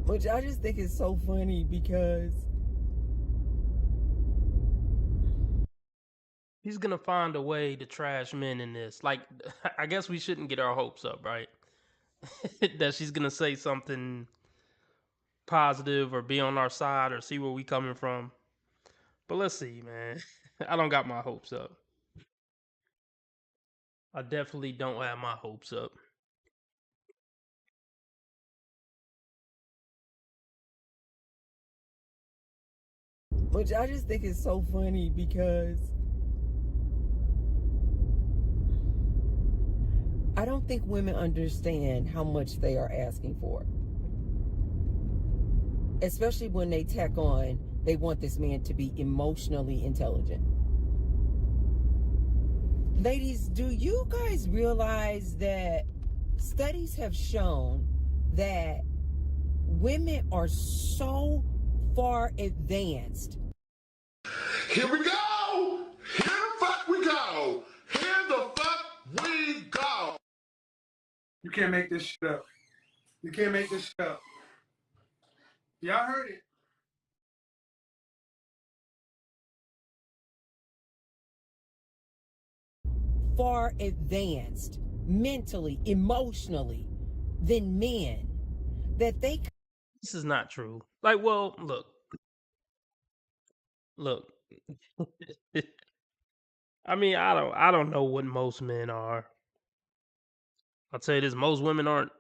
Which I just think is so funny because He's gonna find a way to trash men in this. Like, I guess we shouldn't get our hopes up, right? That she's gonna say something positive or be on our side or see where we coming from. But let's see, man. I don't got my hopes up. I definitely don't have my hopes up. which I just think is so funny because I don't think women understand how much they are asking for. Especially when they tack on, they want this man to be emotionally intelligent. Ladies, do you guys realize that studies have shown that women are so far advanced? Here we go! Here the fuck we go! Here the fuck we go! You can't make this shit up. You can't make this shit up. Y'all heard it. Far advanced mentally, emotionally than men, that they... This is not true. Like, well, look. I mean, I don't know what most men are. I'll tell you this: most women aren't,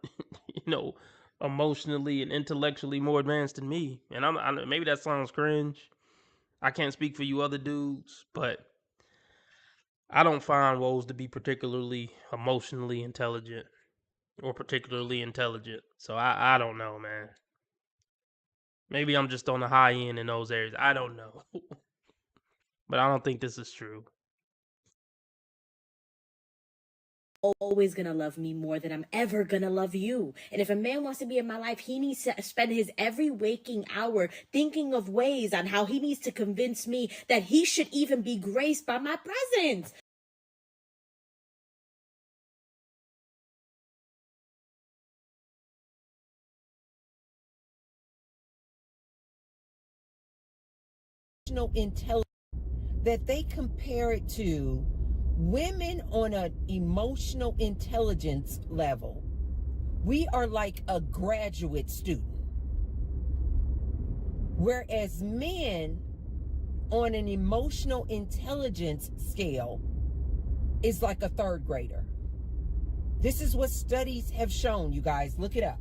emotionally and intellectually more advanced than me. And I maybe that sounds cringe. I can't speak for you other dudes, but I don't find woes to be particularly emotionally intelligent or particularly intelligent. So I don't know, man. Maybe I'm just on the high end in those areas. I don't know. But I don't think this is true. Always gonna love me more than I'm ever gonna love you. And if a man wants to be in my life, he needs to spend his every waking hour thinking of ways on how he needs to convince me that he should even be graced by my presence. Intelligence, that they compare it to women on an emotional intelligence level. We are like a graduate student, whereas men on an emotional intelligence scale is like a third grader. This is what studies have shown, you guys. Look it up.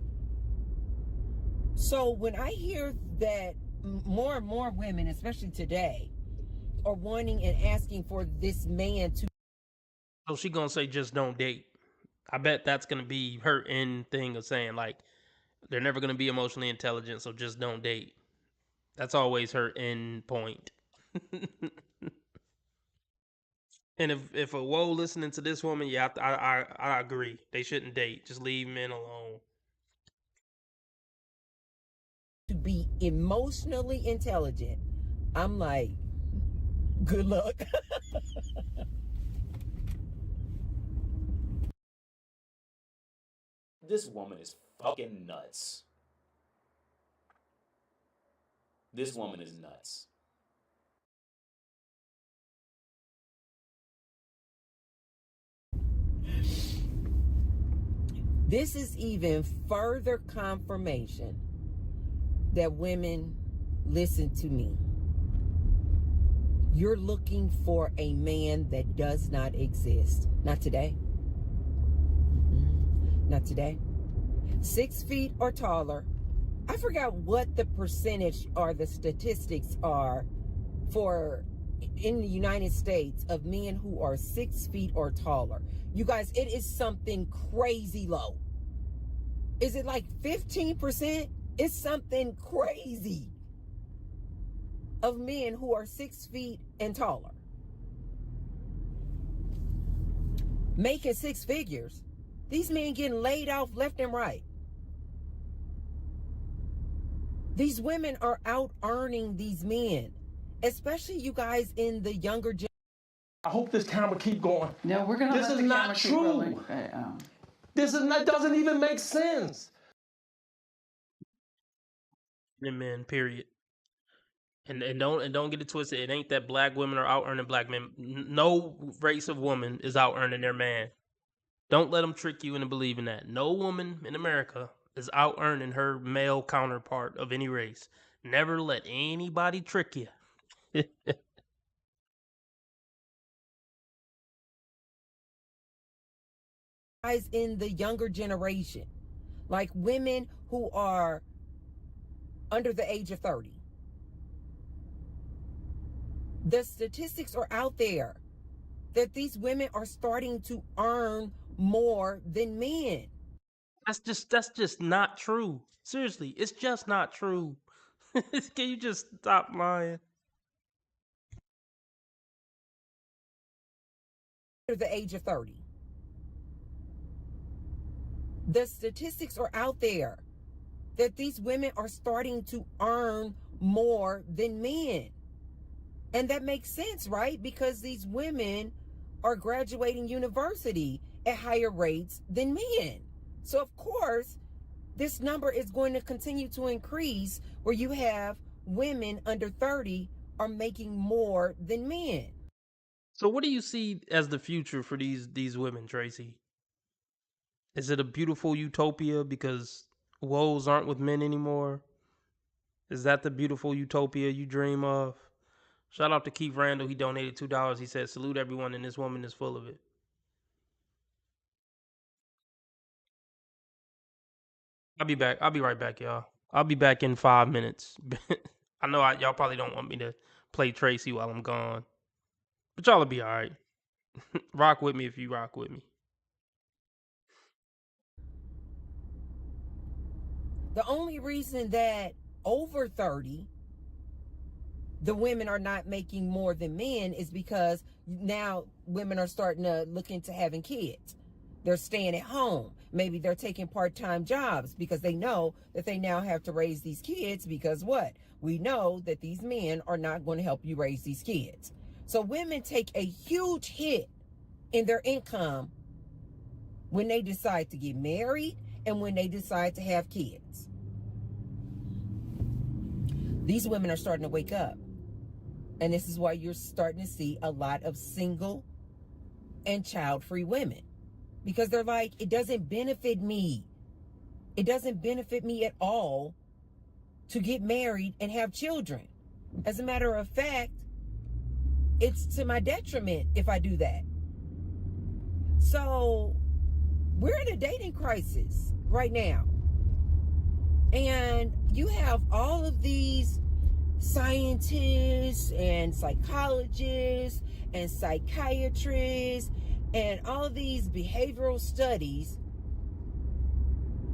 So when I hear that more and more women, especially today, are wanting and asking for this man to... So she gonna say just don't date. I bet that's gonna be her end thing of saying, like, they're never gonna be emotionally intelligent, so just don't date. That's always her end point. And if a woe listening to this woman, yeah, I agree. They shouldn't date. Just leave men alone. To be emotionally intelligent, I'm like, good luck. This woman is fucking nuts. This woman is nuts. This is even further confirmation that women, listen to me. You're looking for a man that does not exist. Not today. Not today. 6 feet or taller. I forgot what the percentage or the statistics are for in the United States of men who are 6 feet or taller. You guys, it is something crazy low. Is it like 15%? It's something crazy of men who are 6 feet and taller, making six figures. These men getting laid off left and right. These women are out earning these men, especially you guys in the younger generation. I hope this camera keep going. No, we're gonna This let is the not camera keep true. rolling. This is not, doesn't even make sense. Men, period. And don't get it twisted. It ain't that black women are out earning black men. No race of woman is out earning their man. Don't let them trick you into believing that. No woman in America is out earning her male counterpart of any race. Never let anybody trick you. Guys in the younger generation, like women who are under the age of 30. The statistics are out there that these women are starting to earn more than men. That's just not true. Seriously, it's just not true. Can you just stop lying? Under the age of 30. The statistics are out there that these women are starting to earn more than men. And that makes sense, right? Because these women are graduating university at higher rates than men. So, of course, this number is going to continue to increase where you have women under 30 are making more than men. So what do you see as the future for these women, Tracy? Is it a beautiful utopia because woes aren't with men anymore? Is that the beautiful utopia you dream of? Shout out to Keith Randall. He donated $2. He said, "Salute everyone, and this woman is full of it." I'll be back. I'll be right back, y'all. I'll be back in 5 minutes. I know y'all probably don't want me to play Tracy while I'm gone, but y'all will be all right. Rock with me if you rock with me. The only reason that over 30, the women are not making more than men is because now women are starting to look into having kids. They're staying at home. Maybe they're taking part-time jobs because they know that they now have to raise these kids because what? We know that these men are not going to help you raise these kids. So women take a huge hit in their income when they decide to get married and when they decide to have kids. These women are starting to wake up. And this is why you're starting to see a lot of single and child-free women. Because they're like, it doesn't benefit me. It doesn't benefit me at all to get married and have children. As a matter of fact, it's to my detriment if I do that. So we're in a dating crisis right now. And you have all of these scientists and psychologists and psychiatrists and all of these behavioral studies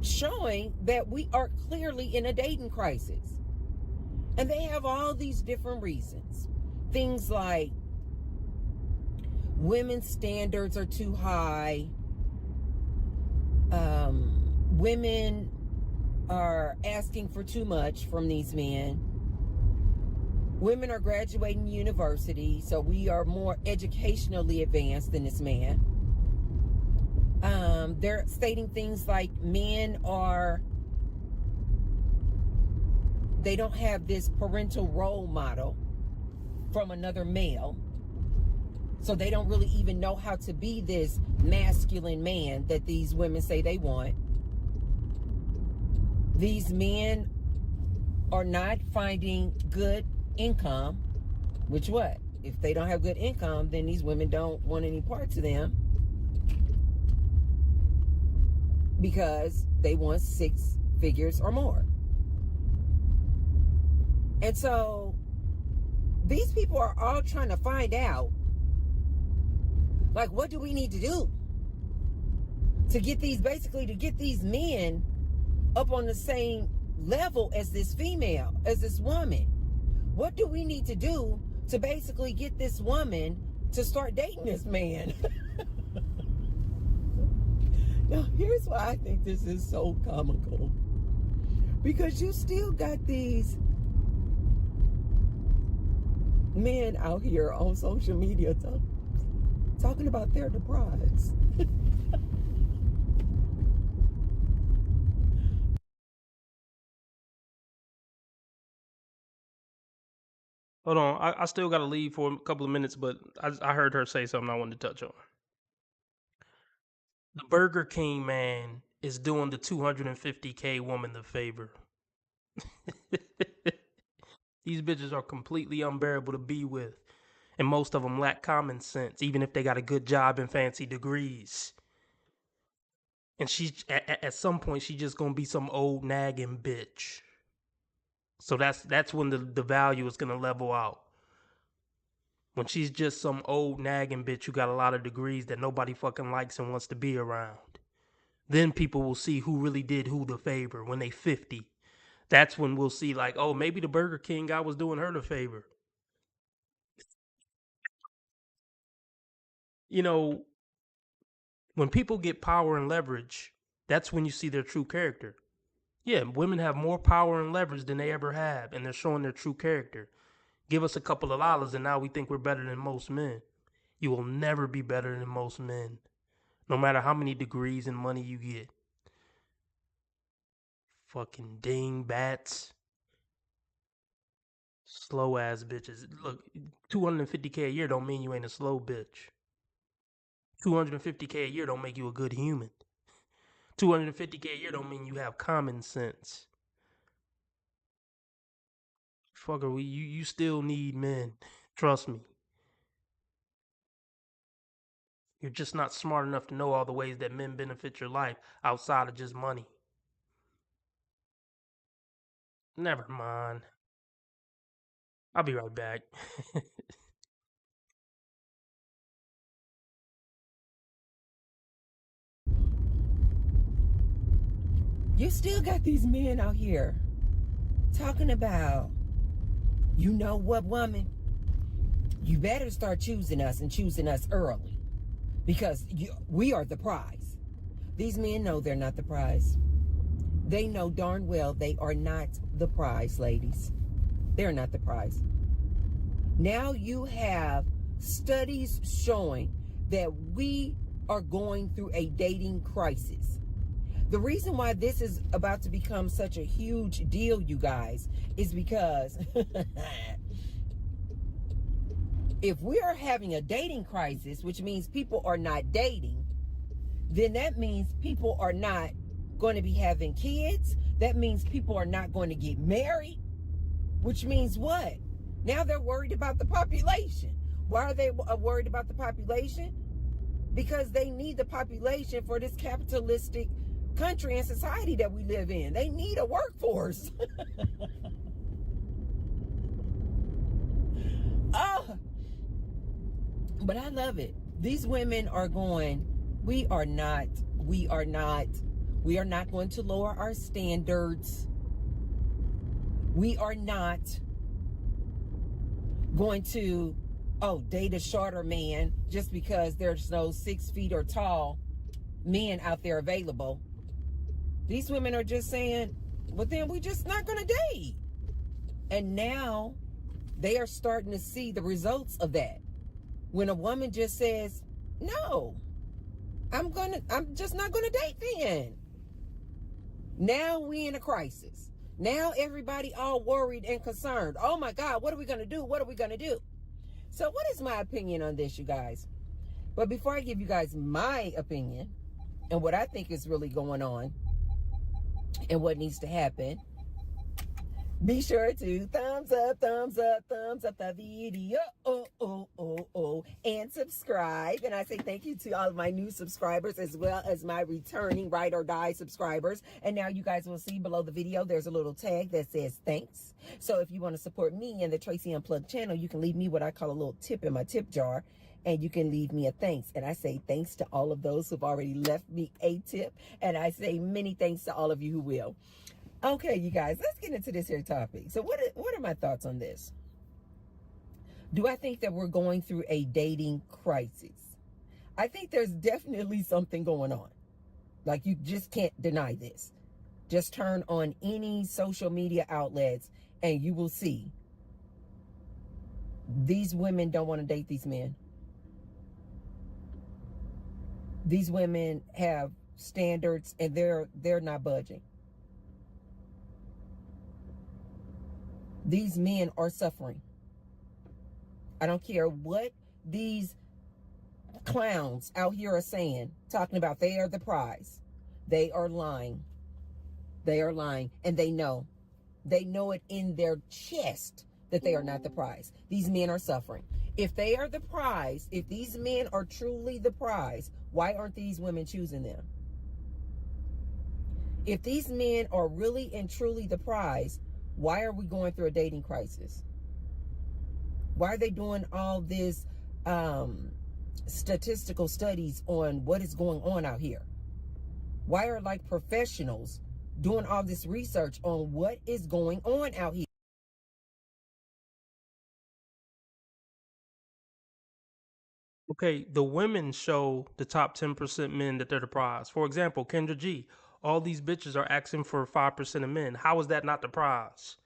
showing that we are clearly in a dating crisis. And they have all these different reasons. Things like women's standards are too high. Women are asking for too much from these men. Women are graduating university, so we are more educationally advanced than this man. They're stating things like men they don't have this parental role model from another male. So they don't really even know how to be this masculine man that these women say they want. These men are not finding good income, which what? If they don't have good income, then these women don't want any parts of them because they want 6 figures or more. And so these people are all trying to find out, like, what do we need to do to get these men up on the same level as this female, as this woman? What do we need to do to basically get this woman to start dating this man? Now, here's why I think this is so comical. Because you still got these men out here on social media talking about their deprives. Hold on, I still got to leave for a couple of minutes, but I heard her say something I wanted to touch on. The Burger King man is doing the 250K woman the favor. These bitches are completely unbearable to be with, and most of them lack common sense, even if they got a good job and fancy degrees. And she's at some point she's just gonna be some old nagging bitch. So that's when the value is gonna level out. When she's just some old nagging bitch who got a lot of degrees that nobody fucking likes and wants to be around. Then people will see who really did who the favor when they 50. That's when we'll see like, oh, maybe the Burger King guy was doing her the favor. You know, when people get power and leverage, that's when you see their true character. Yeah, women have more power and leverage than they ever have, and they're showing their true character. Give us a couple of dollars, and now we think we're better than most men. You will never be better than most men, no matter how many degrees and money you get. Fucking dingbats. Slow ass bitches. Look, 250K a year don't mean you ain't a slow bitch. 250K a year don't make you a good human. 250K a year don't mean you have common sense. Fucker, you still need men. Trust me. You're just not smart enough to know all the ways that men benefit your life outside of just money. Never mind. I'll be right back. You still got these men out here talking about, you know what, woman? You better start choosing us and choosing us early because we are the prize. These men know they're not the prize. They know darn well they are not the prize, ladies. They're not the prize. Now you have studies showing that we are going through a dating crisis. The reason why this is about to become such a huge deal, you guys, is because if we are having a dating crisis, which means people are not dating, then that means people are not going to be having kids. That means people are not going to get married, which means what? Now they're worried about the population. Why are they worried about the population? Because they need the population for this capitalistic country and society that we live in. They need a workforce. Oh, but I love it. These women are going, we are not going to lower our standards. We are not going to, date a shorter man just because there's no 6 feet or tall men out there available. These women are just saying, well, then we're just not going to date. And now they are starting to see the results of that. When a woman just says, no, I'm just not going to date then. Now we in a crisis. Now everybody all worried and concerned. Oh my God, what are we going to do? What are we going to do? So what is my opinion on this, you guys? But before I give you guys my opinion and what I think is really going on and what needs to happen, be sure to thumbs up the video, and subscribe. And I say thank you to all of my new subscribers as well as my returning ride or die subscribers. And now you guys will see below the video, there's a little tag that says thanks. So if you want to support me and the Tracy Unplugged channel, you can leave me what I call a little tip in my tip jar. And you can leave me a thanks. And I say thanks to all of those who've already left me a tip. And I say many thanks to all of you who will. Okay, you guys, let's get into this here topic. So what are my thoughts on this? Do I think that we're going through a dating crisis? I think there's definitely something going on. Like, you just can't deny this. Just turn on any social media outlets and you will see these women don't want to date these men. These women have standards and they're not budging. These men are suffering. I don't care what these clowns out here are saying, talking about they are the prize. They are lying. They are lying. And they know. They know it in their chest that they are not the prize. These men are suffering. If they are the prize, if these men are truly the prize, why aren't these women choosing them? If these men are really and truly the prize, why are we going through a dating crisis? Why are they doing all this statistical studies on what is going on out here? Why are like professionals doing all this research on what is going on out here? Okay, the women show the top 10% men that they're the prize. For example, Kendra G. All these bitches are asking for 5% of men. How is that not the prize?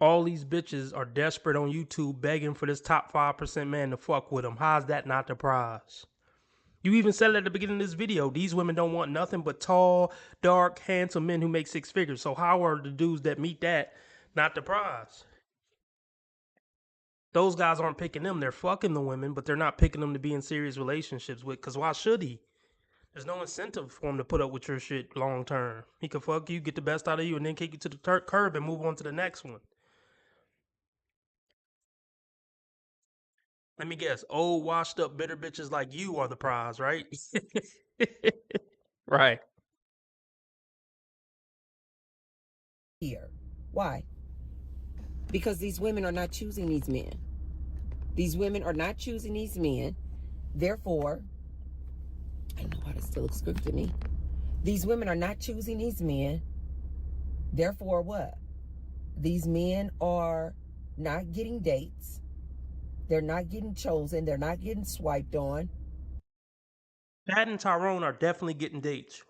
All these bitches are desperate on YouTube begging for this top 5% man to fuck with them. How is that not the prize? You even said it at the beginning of this video. These women don't want nothing but tall, dark, handsome men who make six figures. So how are the dudes that meet that not the prize? Those guys aren't picking them. They're fucking the women, but they're not picking them to be in serious relationships with. Because why should he? There's no incentive for him to put up with your shit long term. He could fuck you, get the best out of you, and then kick you to the curb and move on to the next one. Let me guess. Old, washed up, bitter bitches like you are the prize, right? Right. Here. Why? Because these women are not choosing these men. These women are not choosing these men. Therefore, I don't know why this still looks crooked to me. These women are not choosing these men. Therefore, what? These men are not getting dates. They're not getting chosen. They're not getting swiped on. Pat and Tyrone are definitely getting dates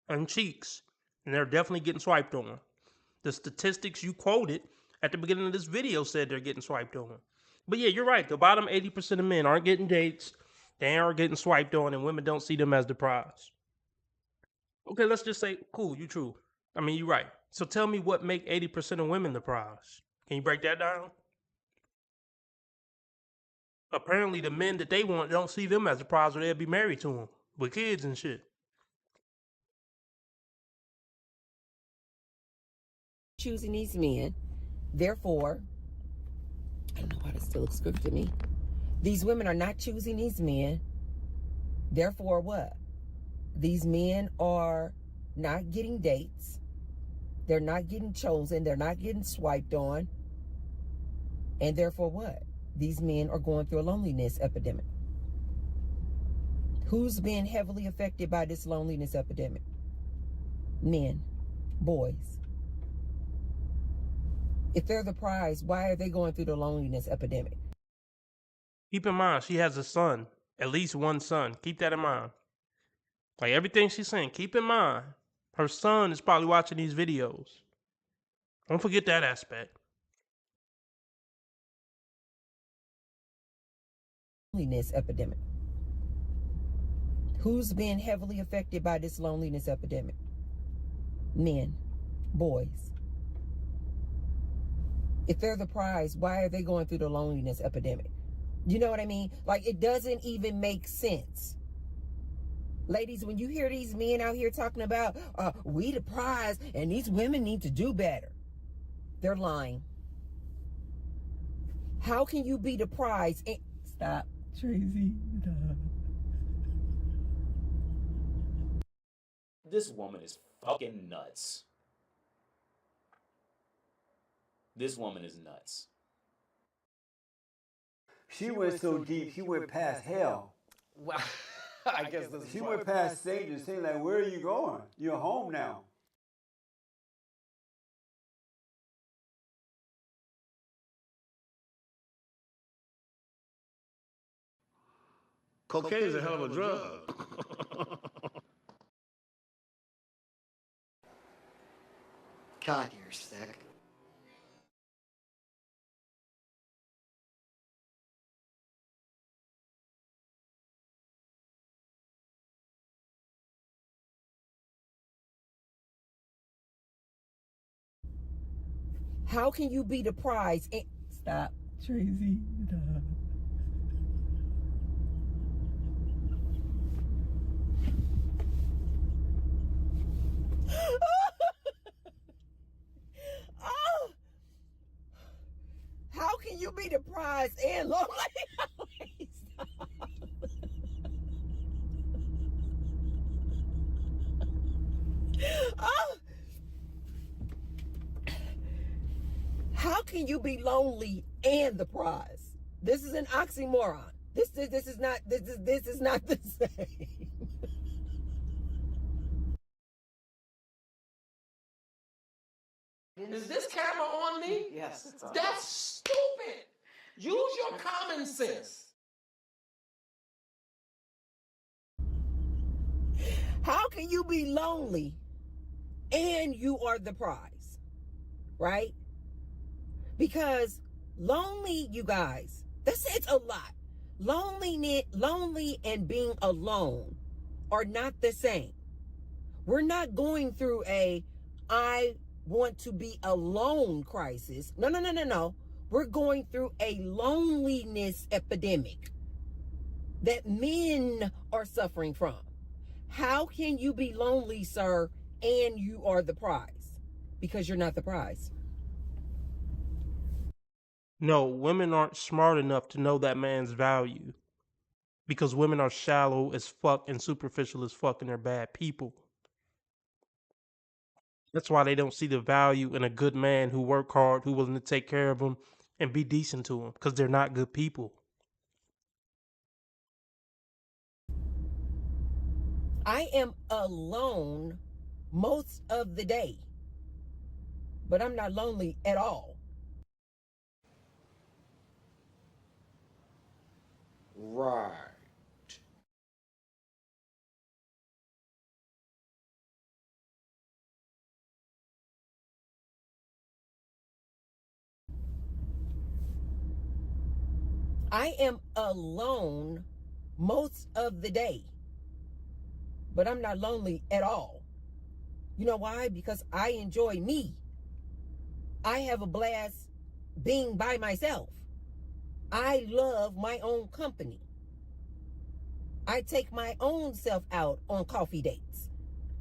and cheeks, and they're definitely getting swiped on. The statistics you quoted at the beginning of this video said they're getting swiped on. But yeah, you're right. The bottom 80% of men aren't getting dates. They aren't getting swiped on, and women don't see them as the prize. Okay, let's just say, cool, you true. I mean, you're right. So tell me what make 80% of women the prize. Can you break that down? Apparently, the men that they want don't see them as the prize, or they'll be married to them with kids and shit. Choosing these men. Therefore, I don't know why this still looks crooked to me. These women are not choosing these men. Therefore, what? These men are not getting dates. They're not getting chosen. They're not getting swiped on. And therefore, what? These men are going through a loneliness epidemic. Who's been heavily affected by this loneliness epidemic? Men, boys. If they're the prize, why are they going through the loneliness epidemic? Keep in mind, she has a son, at least one son. Keep that in mind. Like everything she's saying, keep in mind, her son is probably watching these videos. Don't forget that aspect. Loneliness epidemic. Who's been heavily affected by this loneliness epidemic? Men, boys. If they're the prize, why are they going through the loneliness epidemic? You know what I mean? Like, it doesn't even make sense. Ladies, when you hear these men out here talking about, we the prize and these women need to do better, they're lying. How can you be the prize and... Stop, Tracy. This woman is fucking nuts. This woman is nuts. She went so deep, she went past hell. Well, I guess this she went past Satan, saying like, where are you going? You're home now. Cocaine is a hell of a drug. God, you're sick. How can you be the prize and... Stop, Tracy. Oh! How can you be the prize and lonely? Oh! How can you be lonely and the prize. This is an oxymoron. This is not the same. Is this camera on me? Yes, it's on. That's stupid. Use your common sense. How can you be lonely and you are the prize? Right? Because lonely, you guys, it's a lot. Lonely and being alone are not the same. We're not going through a I want to be alone crisis. No. We're going through a loneliness epidemic that men are suffering from. How can you be lonely, sir, and you are the prize? Because you're not the prize. No, women aren't smart enough to know that man's value because women are shallow as fuck and superficial as fuck and they're bad people. That's why they don't see the value in a good man who work hard, who willing to take care of them and be decent to them because they're not good people. I am alone most of the day, but I'm not lonely at all. Right. I am alone most of the day, but I'm not lonely at all. You know why? Because I enjoy me. I have a blast being by myself. I love my own company. I take my own self out on coffee dates.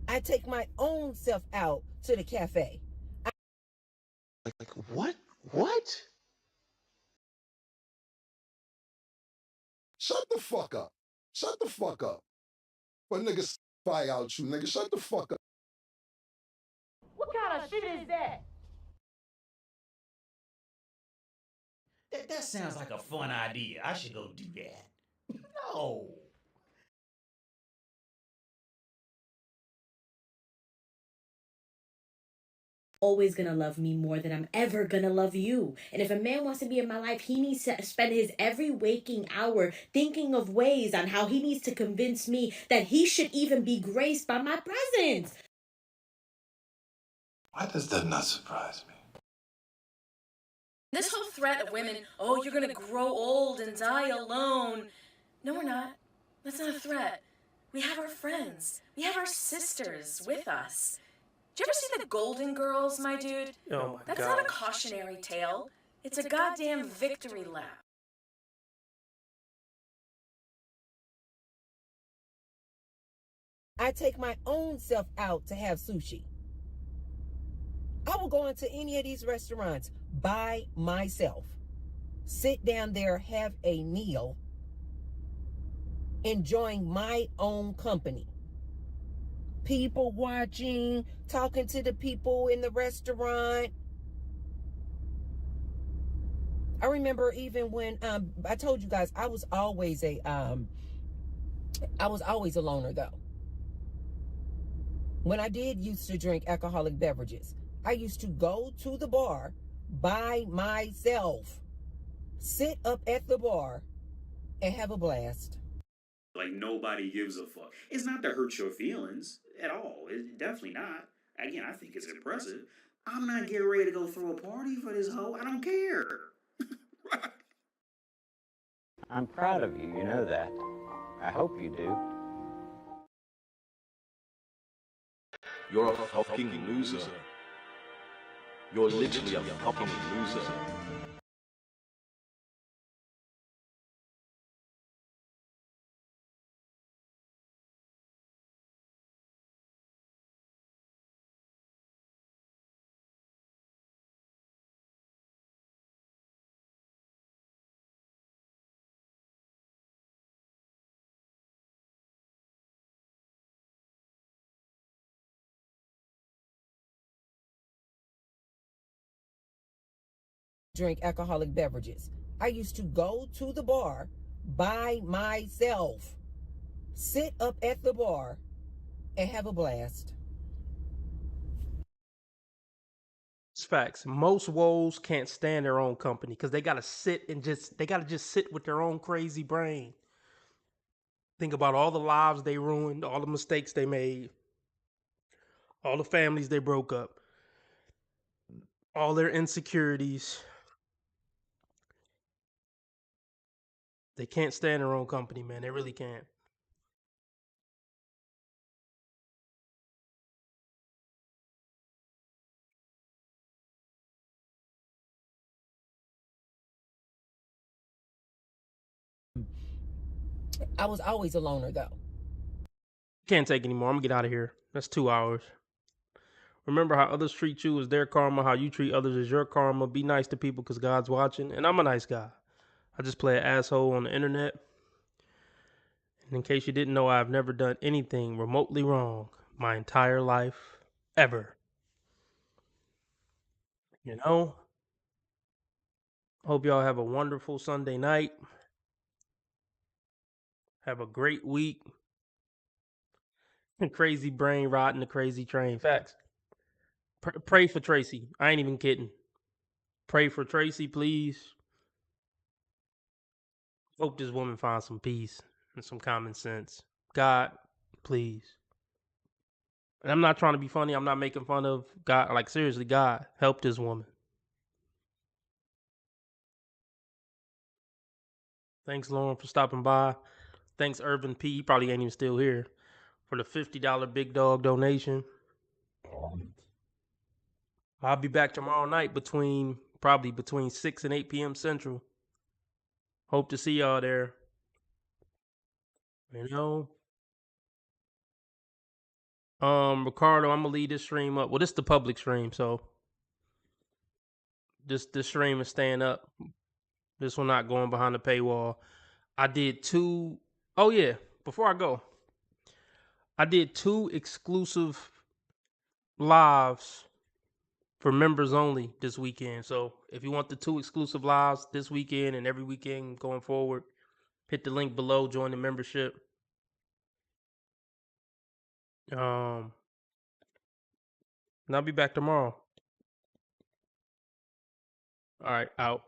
I take my own self out to the cafe. Like what? What? Shut the fuck up. Shut the fuck up. But niggas spy out you, nigga. Shut the fuck up. What kind of shit is that? That sounds like a fun idea. I should go do that. No. Always gonna love me more than I'm ever gonna love you. And if a man wants to be in my life, he needs to spend his every waking hour thinking of ways on how he needs to convince me that he should even be graced by my presence. Why does that not surprise me? This whole threat of women, oh, you're gonna grow old and die alone. No, we're not. That's not a threat. We have our friends. We have our sisters with us. Did you ever see the Golden Girls, my dude? Oh my That's God. not a cautionary tale. It's a goddamn victory lap. I take my own self out to have sushi. I will go into any of these restaurants by myself. Sit down there, have a meal, enjoying my own company. People watching, talking to the people in the restaurant. I remember even when I told you guys I was always a loner though. When I did used to drink alcoholic beverages, I used to go to the bar by myself, sit up at the bar, and have a blast. Like nobody gives a fuck. It's not to hurt your feelings at all. It's definitely not. Again, I think it's impressive. I'm not getting ready to go throw a party for this hoe. I don't care. I'm proud of you, you know that. I hope you do. You're a fucking loser. You're literally a fucking loser. drink alcoholic beverages. I used to go to the bar by myself, sit up at the bar, and have a blast. It's facts. Most woes can't stand their own company because they gotta just sit with their own crazy brain. Think about all the lives they ruined, all the mistakes they made, all the families they broke up, all their insecurities. They can't stand their own company, man. They really can't. I was always a loner, though. Can't take anymore. I'm gonna get out of here. That's 2 hours. Remember how others treat you as their karma, how you treat others as your karma. Be nice to people because God's watching. And I'm a nice guy. I just play an asshole on the internet. And in case you didn't know, I've never done anything remotely wrong my entire life, ever. You know? Hope y'all have a wonderful Sunday night. Have a great week. Crazy brain riding the crazy train. Facts. Pray for Tracy. I ain't even kidding. Pray for Tracy, please. Hope this woman finds some peace and some common sense. God, please. And I'm not trying to be funny. I'm not making fun of God. Like, seriously, God, help this woman. Thanks, Lauren, for stopping by. Thanks, Urban P. He probably ain't even still here for the $50 big dog donation. I'll be back tomorrow night probably between 6 and 8 p.m. Central. Hope to see y'all there. You know? Ricardo, I'm gonna leave this stream up. Well, this is the public stream, so this stream is staying up. This one not going behind the paywall. I did two. Oh yeah, before I go, I did 2 exclusive lives for members only this weekend. So if you want the 2 exclusive lives this weekend and every weekend going forward, hit the link below, join the membership. And I'll be back tomorrow. All right, out.